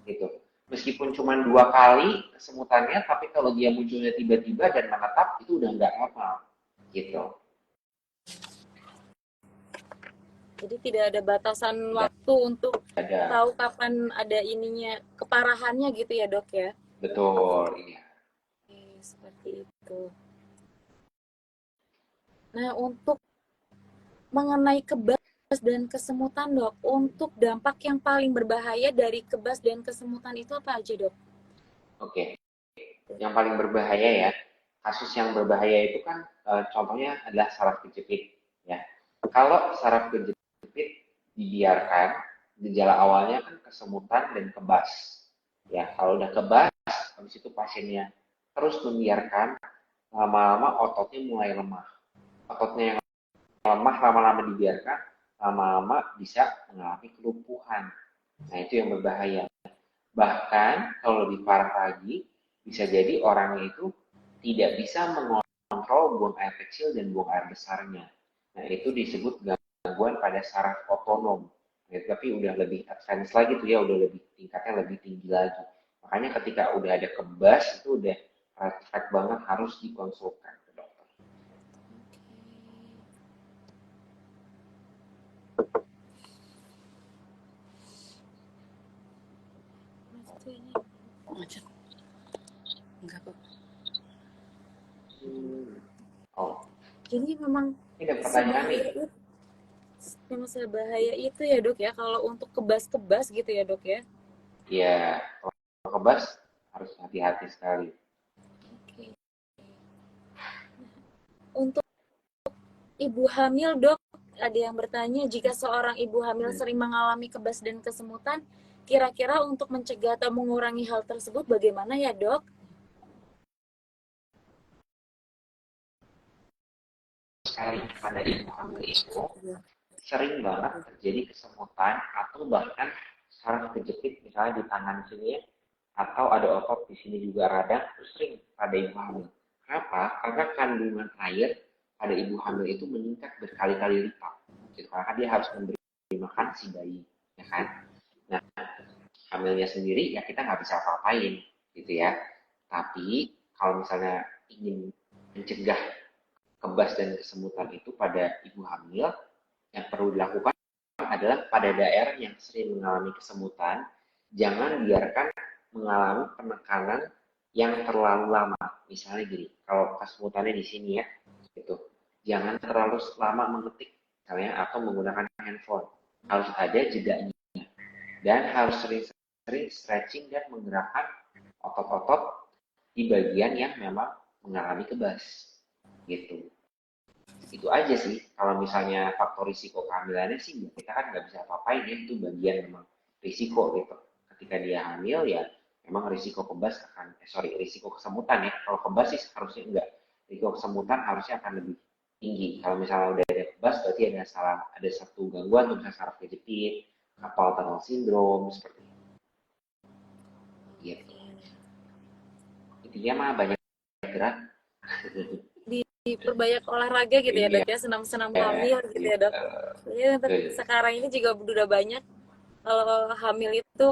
gitu. Meskipun cuma 2 kali kesemutannya, tapi kalau dia munculnya tiba-tiba dan menetap, itu udah nggak normal gitu. Jadi tidak ada batasan waktu untuk tahu kapan ada ininya, keparahannya gitu ya dok ya? Betul, iya. Oke, seperti itu. Nah untuk mengenai kebas dan kesemutan dok, untuk dampak yang paling berbahaya dari kebas dan kesemutan itu apa aja dok? Oke, yang paling berbahaya ya, kasus yang berbahaya itu kan contohnya adalah saraf kejepit ya. Kalau saraf kejepit dibiarkan, gejala awalnya kan kesemutan dan kebas ya. Kalau udah kebas, habis itu pasiennya terus membiarkan, lama-lama ototnya mulai lemah. Ototnya yang lemah lama-lama dibiarkan, lama-lama bisa mengalami kelumpuhan. Nah, itu yang berbahaya. Bahkan kalau lebih parah lagi, bisa jadi orangnya itu tidak bisa mengontrol buang air kecil dan buang air besarnya. Nah, itu disebut gangguan pada saraf otonom. Nah, tapi udah lebih advance lagi tuh ya, udah lebih tingkatnya lebih tinggi lagi. Makanya ketika udah ada kebas, itu udah red flag banget, harus dikonsulkan ke dokter. Macam enggak kok. Oh, Jadi memang ini ada pertanyaan nih. memang sebahaya itu ya dok ya kalau untuk kebas-kebas gitu ya dok ya. Ya, kalau kebas harus hati-hati sekali. Oke. Untuk ibu hamil dok, ada yang bertanya jika seorang ibu hamil sering mengalami kebas dan kesemutan, kira-kira untuk mencegah atau mengurangi hal tersebut bagaimana ya dok? Sekali pada ibu hamil itu sering banget terjadi kesemutan atau bahkan saraf kejepit misalnya di tangan sini ya, atau ada otot di sini juga radang, itu sering pada ibu hamil. Kenapa? Karena kandungan air pada ibu hamil itu meningkat berkali-kali lipat. Gitu. Karena dia harus memberi makan si bayi, ya kan? Nah, hamilnya sendiri ya kita nggak bisa apa-apain, gitu ya. Tapi kalau misalnya ingin mencegah kebas dan kesemutan itu pada ibu hamil, yang perlu dilakukan adalah pada daerah yang sering mengalami kesemutan, jangan biarkan mengalami penekanan yang terlalu lama. Misalnya gini, kalau kesemutannya di sini ya, gitu, jangan terlalu lama mengetik, misalnya atau menggunakan handphone. Harus ada jedanya dan harus sering-sering stretching dan menggerakkan otot-otot di bagian yang memang mengalami kebas, gitu. Itu aja sih. Kalau misalnya faktor risiko kehamilannya sih kita kan nggak bisa apa-apain ya, itu bagian memang risiko gitu. Ketika dia hamil ya memang risiko kebas akan risiko kesemutan ya. Kalau kebas sih harusnya enggak. Risiko kesemutan harusnya akan lebih tinggi. Kalau misalnya udah ada kebas berarti ada satu gangguan tuh, misalnya saraf kejepit, carpal tunnel syndrome seperti itu. Gitu. Intinya mah banyak gerak. Diperbanyak olahraga gitu ya dok ya, senam-senam hamil gitu ya dok. Ya untuk sekarang ini juga udah banyak kalau hamil itu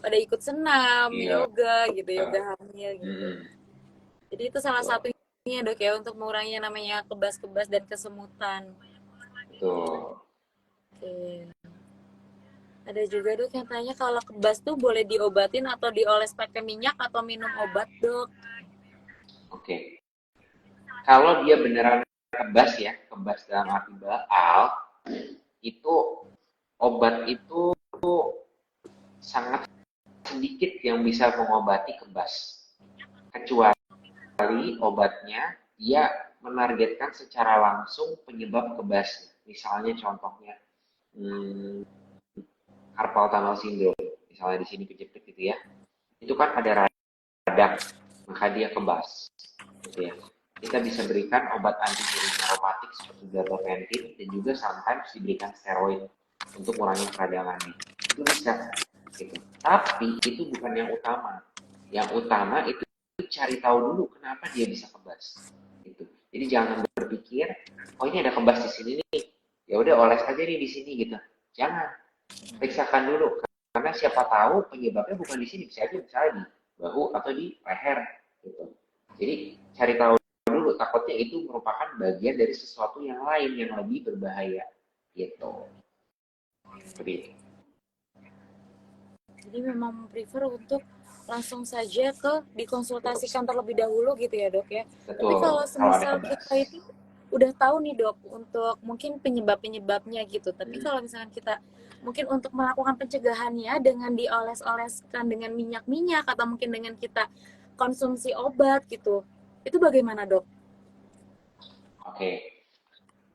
pada ikut senam, yoga gitu, yoga hamil gitu. Jadi itu salah satunya dok ya untuk mengurangi namanya kebas-kebas dan kesemutan. Betul. Oke. Ada juga dok yang tanya kalau kebas tuh boleh diobatin atau dioles pakai minyak atau minum obat dok? Oke. Kalau dia beneran kebas ya, kebas dalam arti baal, itu obat itu sangat sedikit yang bisa mengobati kebas. Kecuali obatnya dia menargetkan secara langsung penyebab kebas. Misalnya contohnya carpal tunnel syndrome, misalnya di sini kejepit gitu ya. Itu kan ada radang, maka dia kebas. Gitu ya. Kita bisa berikan obat antihistaropatik seperti gabapentin dan juga sometimes diberikan steroid untuk mengurangi peradangannya. Itu bisa. Gitu. Tapi itu bukan yang utama. Yang utama itu cari tahu dulu kenapa dia bisa kebas. Gitu. Jadi jangan berpikir, oh ini ada kebas di sini nih, ya udah oles aja nih di sini gitu. Jangan. Periksakan dulu karena siapa tahu penyebabnya bukan di sini, bisa aja misalnya di bahu atau di leher gitu. Jadi cari tahu dulu, takutnya itu merupakan bagian dari sesuatu yang lain yang lebih berbahaya gitu. Seperti itu. Jadi memang prefer untuk langsung saja dikonsultasikan terlebih dahulu gitu ya dok ya. Betul. Tapi kalau semisal kita itu udah tahu nih dok untuk mungkin penyebabnya gitu. Tapi kalau misalkan kita mungkin untuk melakukan pencegahannya dengan dioles-oleskan dengan minyak-minyak atau mungkin dengan kita konsumsi obat gitu, itu bagaimana dok? Oke.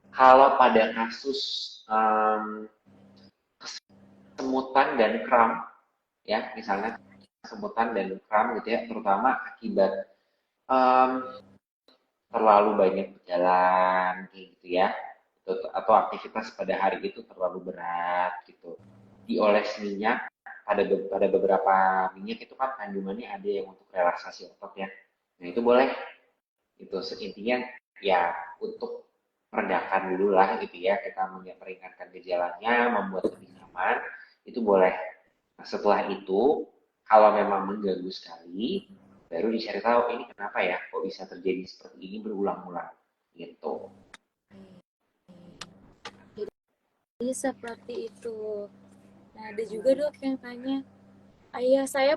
Kalau pada kasus kesemutan dan kram, ya misalnya kesemutan dan kram gitu ya, terutama akibat terlalu banyak berjalan kayak gitu ya, atau aktivitas pada hari itu terlalu berat gitu. Dioles minyak, pada beberapa minyak itu kan kandungannya ada yang untuk relaksasi otot ya. Nah itu boleh, itu intinya ya untuk meredakan dulu lah gitu ya, kita memperingatkan gejalanya, membuat lebih nyaman, itu boleh. Nah setelah itu, kalau memang mengganggu sekali, baru dicari tahu ini kenapa ya, kok bisa terjadi seperti ini berulang-ulang gitu. Jadi seperti itu. Nah, ada juga dok yang tanya, ayah saya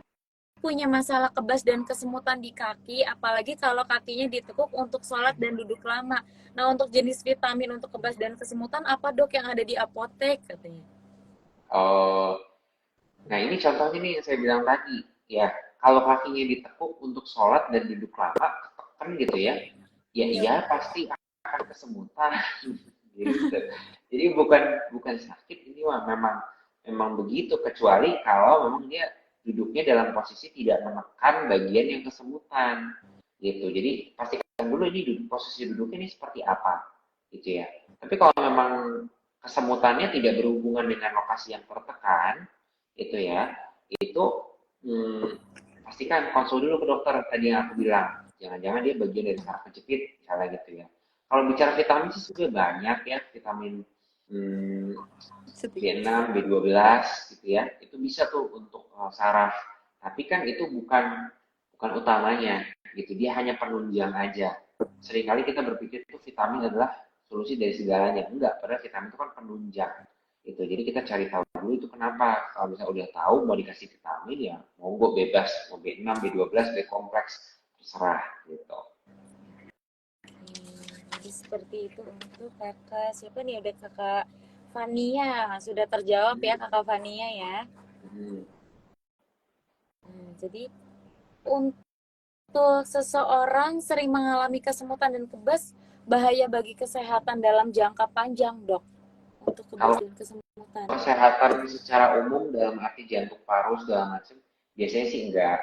punya masalah kebas dan kesemutan di kaki, apalagi kalau kakinya ditekuk untuk sholat dan duduk lama. Nah, untuk jenis vitamin untuk kebas dan kesemutan apa dok yang ada di apotek katanya? Oh, nah ini contohnya nih yang saya bilang tadi, ya kalau kakinya ditekuk untuk sholat dan duduk lama, kan gitu ya, ya iya pasti akan kesemutan, gitu. Jadi bukan bukan sakit ini mah memang begitu, kecuali kalau memang dia duduknya dalam posisi tidak menekan bagian yang kesemutan, gitu. Jadi pastikan dulu ini posisi duduknya ini seperti apa, gitu ya. Tapi kalau memang kesemutannya tidak berhubungan dengan lokasi yang tertekan, itu ya, itu pastikan konsul dulu ke dokter tadi yang aku bilang. Jangan-jangan dia bagian dari saraf kejepit, misalnya gitu ya. Kalau bicara vitamin sih sudah banyak ya, vitamin B6, B12 gitu ya. Itu bisa tuh untuk saraf. Tapi kan itu bukan utamanya gitu. Dia hanya penunjang aja. Seringkali kita berpikir itu vitamin adalah solusi dari segalanya. Enggak, padahal vitamin itu kan penunjang. Gitu. Jadi kita cari tahu dulu itu kenapa. Kalau misalnya udah tahu mau dikasih vitamin ya monggo bebas, mau B6, B12, B kompleks, terserah gitu. Jadi seperti itu untuk kakak, siapa nih, udah kakak Fania, sudah terjawab ya kakak Fania ya. Jadi untuk seseorang sering mengalami kesemutan dan kebas, bahaya bagi kesehatan dalam jangka panjang dok, untuk kebas dan kesemutan. Kesehatan secara umum dalam arti jantung, paru segala macam biasanya sih enggak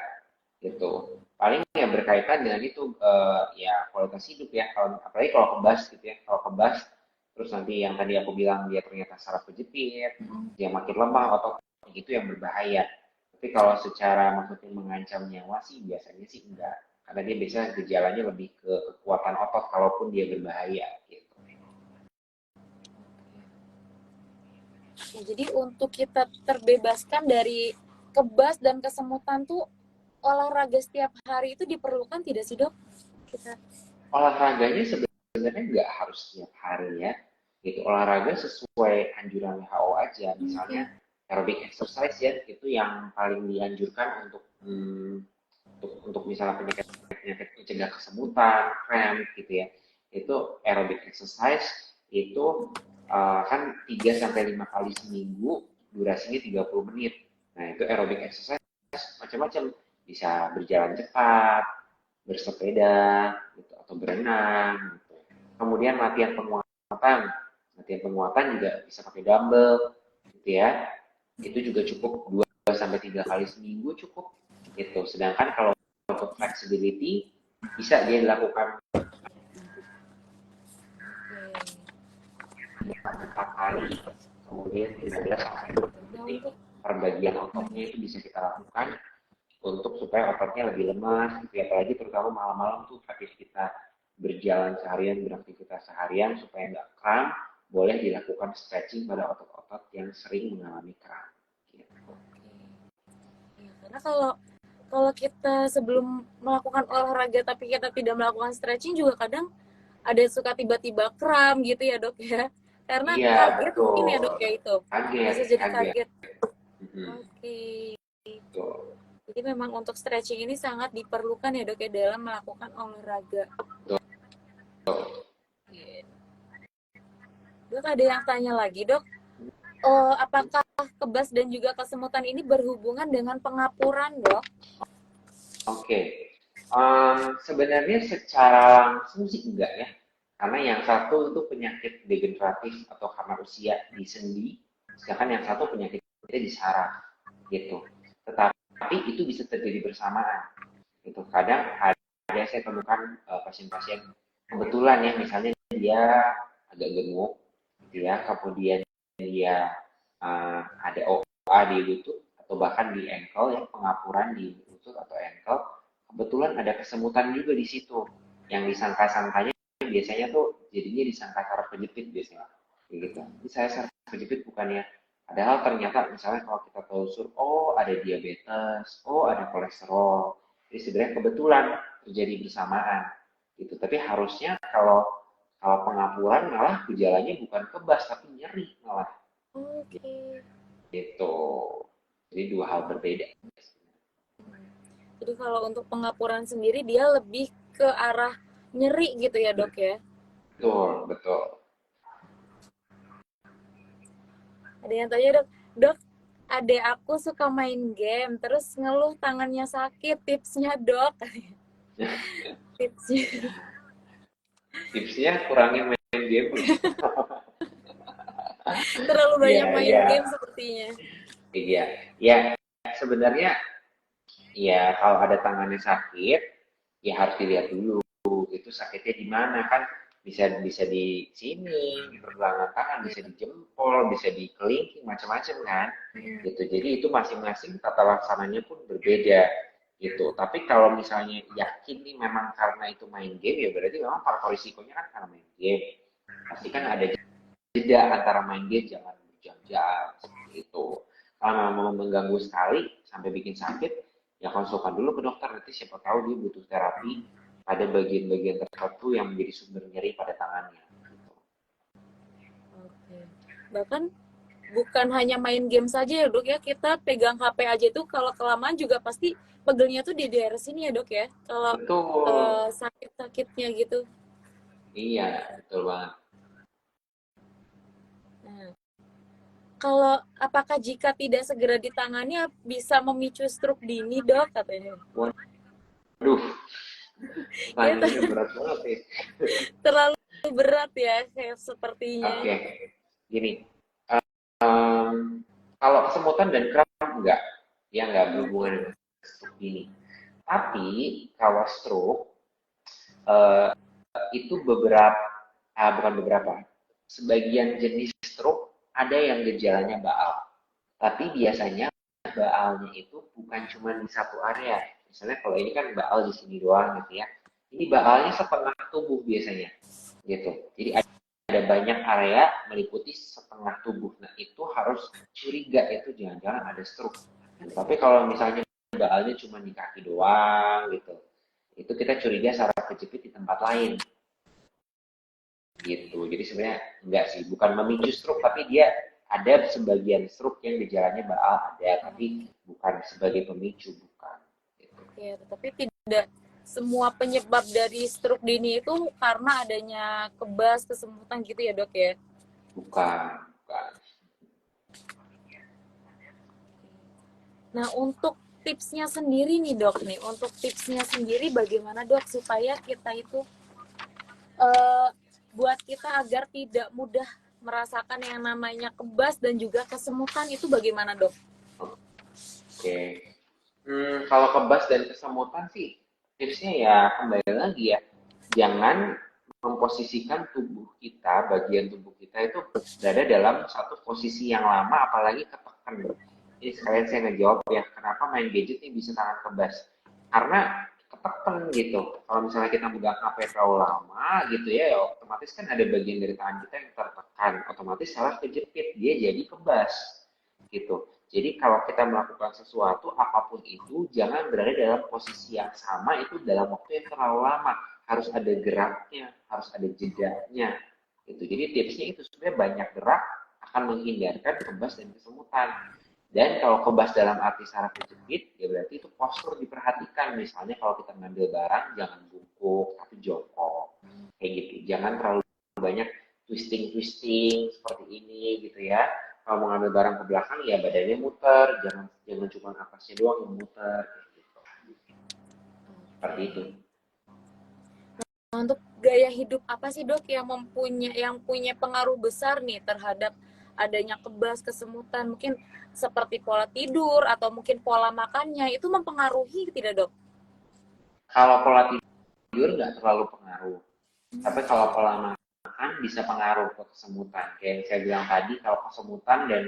gitu. Paling yang berkaitan dengan itu ya kualitas hidup ya. Apalagi kalau kebas gitu ya. Kalau kebas terus nanti yang tadi aku bilang dia ternyata saraf kejepit, dia makin lemah, otot itu yang berbahaya. Tapi kalau secara maksudnya mengancam nyawa sih biasanya sih enggak. Karena dia biasanya gejalanya lebih ke kekuatan otot kalaupun dia berbahaya gitu. Ya, jadi untuk kita terbebaskan dari kebas dan kesemutan tuh olahraga setiap hari itu diperlukan tidak sih dok? Olahraganya sebenarnya nggak harus setiap hari ya. Gitu, olahraga sesuai anjuran WHO aja. Misalnya aerobic exercise ya, itu yang paling dianjurkan untuk misalnya penyakit mencegah kesemutan, cramp gitu ya. Itu aerobic exercise itu kan 3-5 kali seminggu, durasinya 30 menit. Nah, itu aerobic exercise macam-macam, bisa berjalan cepat, bersepeda, gitu, atau berenang. Gitu. Kemudian latihan penguatan juga bisa pakai dumbbell, gitu ya. Itu juga cukup 2-3 kali seminggu cukup. Gitu. Sedangkan kalau untuk flexibility bisa dia dilakukan 4 kali, kemudian 15-20 detik per bagian ototnya itu bisa kita lakukan untuk supaya ototnya lebih lemas, gitu ya. Apalagi terutama malam-malam tuh habis kita berjalan seharian, beraktivitas seharian supaya nggak kram, boleh dilakukan stretching pada otot-otot yang sering mengalami kram. Gitu. Ya, karena kalau kita sebelum melakukan olahraga tapi kita tidak melakukan stretching juga kadang ada suka tiba-tiba kram gitu ya dok ya. Karena iya, kaget betul. mungkin ya dok ya itu. Bisa jadi kaget. Oke. Betul. Jadi memang untuk stretching ini sangat diperlukan ya dok ya dalam melakukan olahraga. Dok, ada yang tanya lagi dok, apakah kebas dan juga kesemutan ini berhubungan dengan pengapuran dok? Oke. Sebenarnya secara langsung sih enggak ya. Karena yang satu itu penyakit degeneratif atau karena usia di sendi, sedangkan yang satu penyakitnya di saraf, gitu. Tetapi itu bisa terjadi bersamaan. Gitu. Kadang ada saya temukan pasien-pasien kebetulan ya, misalnya dia agak gemuk, gitu ya, kemudian dia ada OA di lutut atau bahkan di ankle ya, pengapuran di lutut atau ankle, kebetulan ada kesemutan juga di situ. Yang disangka-sangkanya biasanya tuh jadinya disangka saraf kejepit biasanya, gitu. Ini saya saraf kejepit bukannya. Padahal ternyata misalnya kalau kita telusur, oh ada diabetes, oh ada kolesterol. Jadi sebenarnya kebetulan terjadi bersamaan, gitu. Tapi harusnya kalau pengapuran malah gejalanya bukan kebas tapi nyeri malah, Oke. gitu. Jadi dua hal berbeda. Jadi kalau untuk pengapuran sendiri dia lebih ke arah nyeri gitu ya dok ya? Betul, betul. Ada yang tanya dok, adek aku suka main game, terus ngeluh tangannya sakit, tipsnya dok? Tipsnya? Tipsnya kurangin main game. Terlalu banyak Iya, main iya, game sepertinya. iya. Ya, sebenarnya ya kalau ada tangannya sakit, ya harus dilihat dulu itu sakitnya di mana kan, bisa bisa di sini di pergelangan tangan, bisa di jempol, bisa di kelingking, macam-macam kan, gitu. Jadi itu masing-masing tata laksananya pun berbeda gitu. Tapi kalau misalnya yakin nih memang karena itu main game, ya berarti memang faktor risikonya kan karena main game. Pasti kan ada jeda antara main game, jangan berjam-jam seperti itu. Kalau memang mengganggu sekali sampai bikin sakit, ya konsulkan dulu ke dokter, nanti siapa tahu dia butuh terapi pada bagian-bagian tertentu yang menjadi sumber nyeri pada tangannya. Oke. Bahkan bukan hanya main game saja ya dok ya, kita pegang HP aja tuh kalau kelamaan juga pasti pegelnya tuh di daerah sini ya dok ya, kalau Betul, sakit-sakitnya gitu. iya, betul banget. Nah, kalau apakah jika tidak segera ditangani bisa memicu stroke dini dok katanya? Waduh, Ya, pertanyaannya berat banget ya. terlalu berat ya kayak sepertinya. Oke, gini, kalau kesemutan dan kram enggak, ya enggak berhubungan dengan stroke ini. Tapi kalau stroke eh, itu bukan beberapa, sebagian jenis stroke ada yang gejalanya baal. Tapi biasanya baalnya itu bukan cuma di satu area. Misalnya kalau ini kan baal di sini doang gitu ya. Ini baalnya setengah tubuh biasanya, gitu. Jadi ada banyak area meliputi setengah tubuh. Nah itu harus curiga itu jangan-jangan ada stroke. Tapi kalau misalnya baalnya cuma di kaki doang gitu, itu kita curiga saraf kejepit di tempat lain, gitu. Jadi sebenarnya enggak sih, bukan memicu stroke, tapi dia ada sebagian stroke yang gejalanya baal ada, tapi bukan sebagai pemicu, bukan. Gitu. Ya, tapi tidak semua penyebab dari stroke dini itu karena adanya kebas, kesemutan gitu ya dok ya? Bukan, bukan. Nah untuk tipsnya sendiri nih dok nih, untuk tipsnya sendiri bagaimana dok supaya kita itu buat kita agar tidak mudah merasakan yang namanya kebas dan juga kesemutan itu bagaimana dok? Oke. Kalau kebas dan kesemutan sih, tipsnya ya kembali lagi ya, jangan memposisikan tubuh kita, bagian tubuh kita itu berada dalam satu posisi yang lama, apalagi ketekan. Ini sekalian saya ngejawab ya, kenapa main gadget ini bisa tangan kebas. Karena ketekan gitu. Kalau misalnya kita megang HP terlalu lama gitu ya otomatis kan ada bagian dari tangan kita yang tertekan. Otomatis saraf kejepit, dia jadi kebas gitu. Jadi kalau kita melakukan sesuatu apapun itu jangan berada dalam posisi yang sama itu dalam waktu yang terlalu lama. Harus ada geraknya, harus ada jedanya. Gitu. Jadi tipsnya itu sebenarnya banyak gerak akan menghindarkan kebas dan kesemutan. Dan kalau kebas dalam arti saraf kejepit, ya berarti itu postur diperhatikan. Misalnya kalau kita ngambil barang jangan bungkuk tapi jongkok, kayak gitu. Jangan terlalu banyak twisting seperti ini gitu ya. Kalau mau ngambil barang ke belakang ya badannya muter, jangan cuma atasnya doang yang muter gitu. Seperti itu. Nah, untuk gaya hidup apa sih dok yang punya pengaruh besar nih terhadap adanya kebas, kesemutan, mungkin seperti pola tidur atau mungkin pola makannya itu mempengaruhi tidak dok? Kalau pola tidur nggak terlalu pengaruh, tapi kalau pola makan makan bisa pengaruh ke kesemutan. Kayak yang saya bilang tadi, kalau kesemutan dan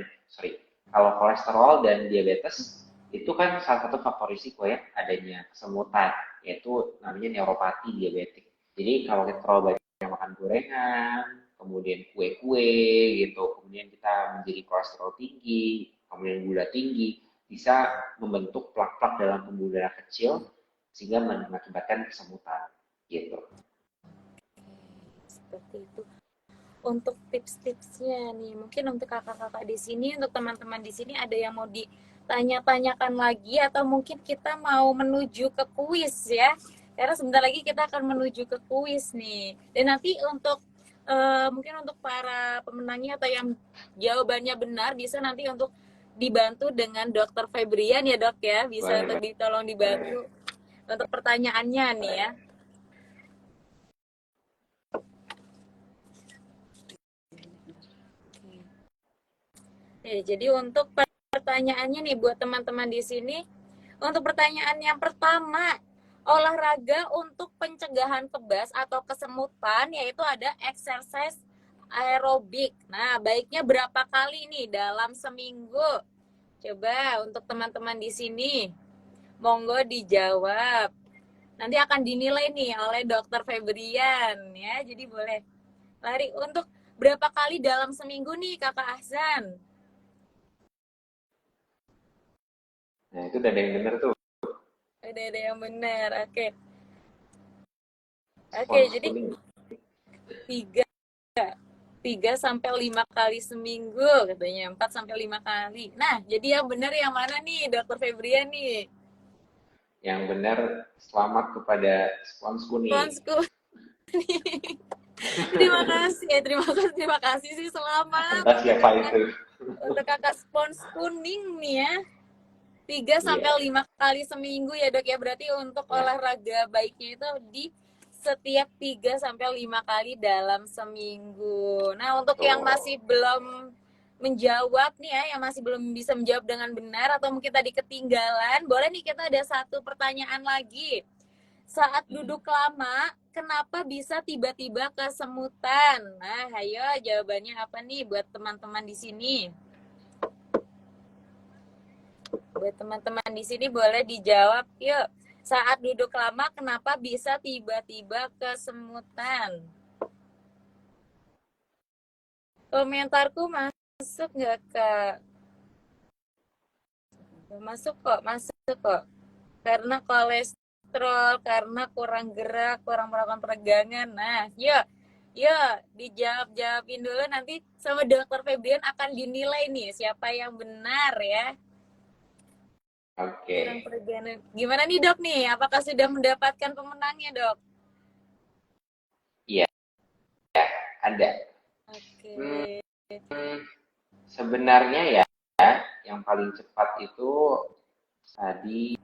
kalau kolesterol dan diabetes itu kan salah satu faktor risiko ya adanya kesemutan, yaitu namanya neuropati diabetik. Jadi kalau kita terlalu banyak makan gorengan, kemudian kue-kue gitu, kemudian kita menjadi kolesterol tinggi, kemudian gula tinggi, bisa membentuk plak-plak dalam pembuluh darah kecil sehingga mengakibatkan kesemutan gitu. Seperti itu. Untuk tips-tipsnya nih, mungkin untuk kakak-kakak di sini, untuk teman-teman di sini ada yang mau ditanya-tanyakan lagi atau mungkin kita mau menuju ke kuis ya? Karena sebentar lagi kita akan menuju ke kuis nih. Dan nanti untuk mungkin untuk para pemenangnya atau yang jawabannya benar bisa nanti untuk dibantu dengan Dokter Febrian ya dok ya, bisa untuk ditolong dibantu untuk pertanyaannya nih ya. Jadi untuk pertanyaannya nih buat teman-teman di sini, untuk pertanyaan yang pertama, olahraga untuk pencegahan kebas atau kesemutan yaitu ada exercise aerobik. Nah, baiknya berapa kali nih dalam seminggu? Coba untuk teman-teman di sini, monggo dijawab. Nanti akan dinilai nih oleh Dokter Febrian ya. Jadi boleh lari untuk berapa kali dalam seminggu nih Kakak Ahsan? Nah, itu udah ada yang bener tuh. Ada yang benar. Oke. Spons Jadi kuning. 3 sampai 5 kali seminggu katanya, 4 sampai 5 kali. Nah, jadi yang benar yang mana nih, Dokter Febrian nih? Yang benar, selamat kepada spons kuning. Spons kuning. Terima kasih sih, selamat. Entah siapa itu. Untuk kakak spons kuning nih ya. 3 sampai 5 kali seminggu ya dok ya, berarti untuk olahraga baiknya itu di setiap 3 sampai 5 kali dalam seminggu. Nah untuk yang masih belum menjawab nih ya, yang masih belum bisa menjawab dengan benar atau mungkin tadi ketinggalan, boleh nih kita ada satu pertanyaan lagi. Saat duduk lama, kenapa bisa tiba-tiba kesemutan? Nah ayo jawabannya apa nih buat teman-teman di sini? Buat teman-teman di sini boleh dijawab yuk. Saat duduk lama kenapa bisa tiba-tiba kesemutan? Komentarku masuk nggak Kak? Masuk kok. Karena kolesterol, karena kurang gerak, kurang melakukan peregangan. Nah, yuk dijawabin dulu nanti sama Dokter Febrian akan dinilai nih siapa yang benar ya. Oke. Gimana nih dok nih? Apakah sudah mendapatkan pemenangnya dok? Iya, ada. Oke. Sebenarnya ya, yang paling cepat itu tadi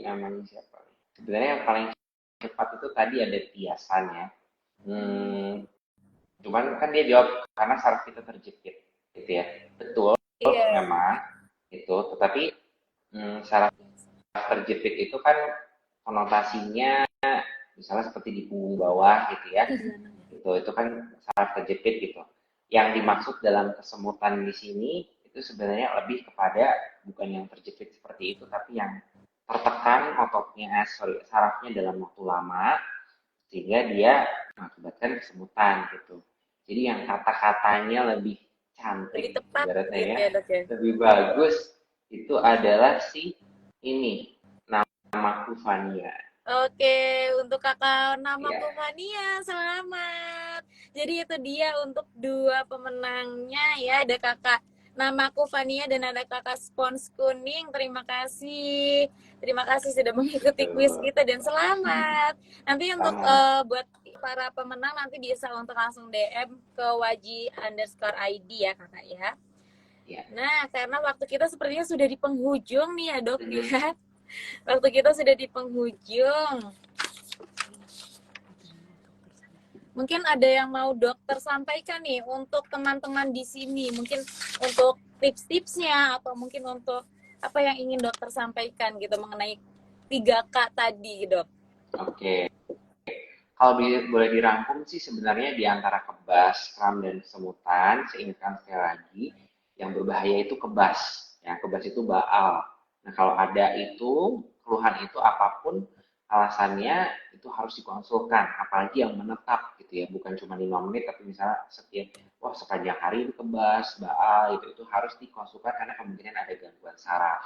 namanya siapa? Sebenarnya yang paling cepat itu tadi ada Tiasan ya. Cuman kan dia jawab karena saraf kita terjepit, gitu ya. Betul, memang itu. Tetapi saraf terjepit itu kan konotasinya misalnya seperti di punggung bawah gitu ya. Itu kan saraf terjepit gitu. Yang dimaksud dalam kesemutan di sini itu sebenarnya lebih kepada bukan yang terjepit seperti itu, tapi yang tertekan ototnya, sarafnya dalam waktu lama sehingga dia mengakibatkan kesemutan gitu. Jadi yang kata-katanya lebih cantik, lebih tepat ya, lebih bagus itu adalah si ini, namaku Fania. Oke, untuk kakak namaku Fania, selamat. Jadi itu dia untuk dua pemenangnya ya, ada kakak namaku Fania dan ada kakak spons kuning. Terima kasih sudah mengikuti kuis kita dan selamat. Nanti untuk buat para pemenang nanti bisa untuk langsung DM ke waji_id ya kakak ya. Nah, karena waktu kita sepertinya sudah di penghujung nih ya dok ya. Waktu kita sudah di penghujung. Mungkin ada yang mau dokter sampaikan nih untuk teman-teman di sini. Mungkin untuk tips-tipsnya atau mungkin untuk apa yang ingin dokter sampaikan gitu mengenai 3K tadi, dok. Oke. Kalau boleh dirangkum sih sebenarnya di antara kebas, kram, dan kesemutan, saya ingatkan sekali lagi, yang berbahaya itu kebas. Ya, kebas itu baal. Nah, kalau ada itu, keluhan itu apapun alasannya, itu harus dikonsulkan. Apalagi yang menetap gitu ya, bukan cuma 5 menit, tapi misalnya setiap, wah sepanjang hari itu kebas, baal, itu harus dikonsulkan karena kemungkinan ada gangguan saraf.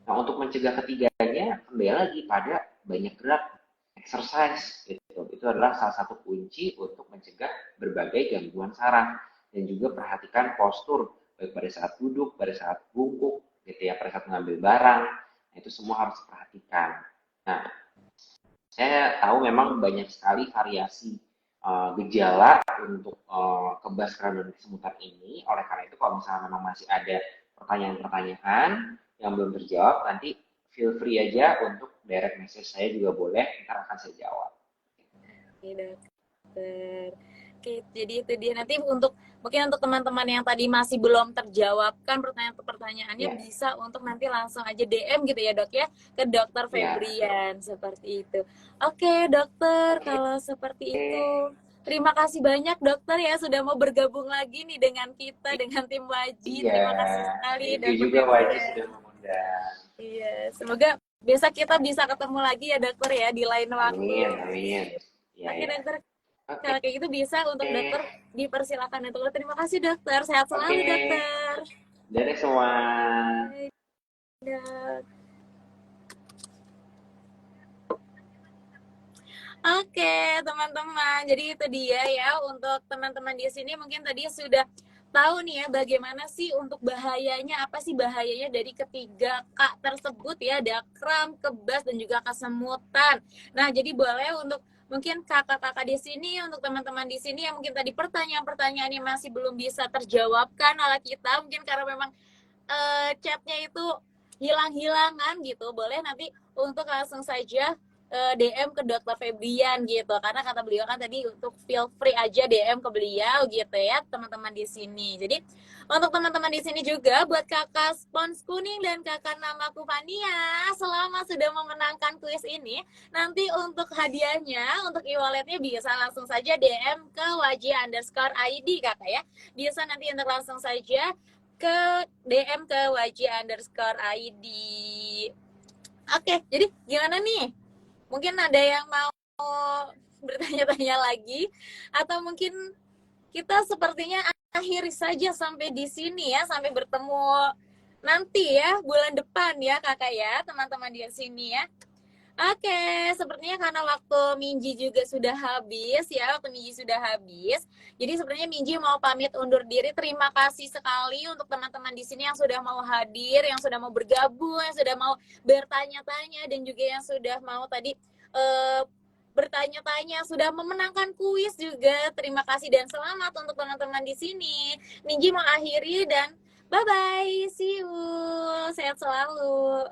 Nah, untuk mencegah ketiganya, kembali lagi pada banyak gerak, exercise gitu. Itu adalah salah satu kunci untuk mencegah berbagai gangguan saraf, dan juga perhatikan postur baik pada saat duduk, pada saat bungkuk gitu ya, pada saat mengambil barang. Nah, itu semua harus diperhatikan. Nah, saya tahu memang banyak sekali variasi gejala untuk kebas, kram, dan kesemutan ini. Oleh karena itu, kalau misalnya memang masih ada pertanyaan-pertanyaan yang belum terjawab, nanti feel free aja untuk direct message saya juga boleh, ntar akan saya jawab. Oke, dokter. Oke, jadi itu dia. Nanti mungkin untuk teman-teman yang tadi masih belum terjawabkan pertanyaan-pertanyaannya, Ya. bisa untuk nanti langsung aja DM gitu ya dok ya, ke dokter Ya. Febrian, seperti itu. Oke dokter, kalau seperti itu terima kasih banyak dokter ya sudah mau bergabung lagi nih dengan kita, dengan tim Waji. Iya. Terima kasih sekali Itu dokter juga Waji Febrian. sudah mengundang. Iya, semoga besok kita bisa ketemu lagi ya dokter ya di lain waktu. Amin. Ya, Oke ya. dokter, Oke. kalau kayak gitu bisa untuk dokter dipersilakan untuk terima kasih dokter, sehat selalu dokter. Dari semua. Dok. Oke teman-teman, jadi itu dia ya untuk teman-teman di sini mungkin tadi sudah tahu nih ya bagaimana sih untuk bahayanya, apa sih bahayanya dari ketiga K tersebut ya, ada kram, kebas, dan juga kesemutan. Nah jadi boleh untuk mungkin kakak-kakak di sini, untuk teman-teman di sini yang mungkin tadi pertanyaan-pertanyaan yang masih belum bisa terjawabkan oleh kita, mungkin karena memang chatnya itu hilang-hilangan gitu, boleh nanti untuk langsung saja DM ke Dokter Febrian gitu, karena kata beliau kan tadi untuk feel free aja DM ke beliau gitu ya teman-teman di sini. Jadi untuk teman-teman di sini juga buat kakak Spons Kuning dan kakak namaku Fania, selama sudah memenangkan kuis ini, nanti untuk hadiahnya untuk e-walletnya bisa langsung saja DM ke waji_id kakak ya, bisa nanti untuk langsung saja ke DM ke waji_id. Oke, jadi gimana nih? Mungkin ada yang mau bertanya-tanya lagi, atau mungkin kita sepertinya akhiri saja sampai di sini ya, sampai bertemu nanti ya bulan depan ya kakak ya, teman-teman di sini ya. Oke, sepertinya karena waktu Minji juga sudah habis ya, jadi sebenarnya Minji mau pamit undur diri. Terima kasih sekali untuk teman-teman di sini yang sudah mau hadir, yang sudah mau bergabung, yang sudah mau bertanya-tanya, dan juga yang sudah mau tadi bertanya-tanya, sudah memenangkan kuis juga. Terima kasih dan selamat untuk teman-teman di sini. Minji mengakhiri dan bye-bye, see you, sehat selalu.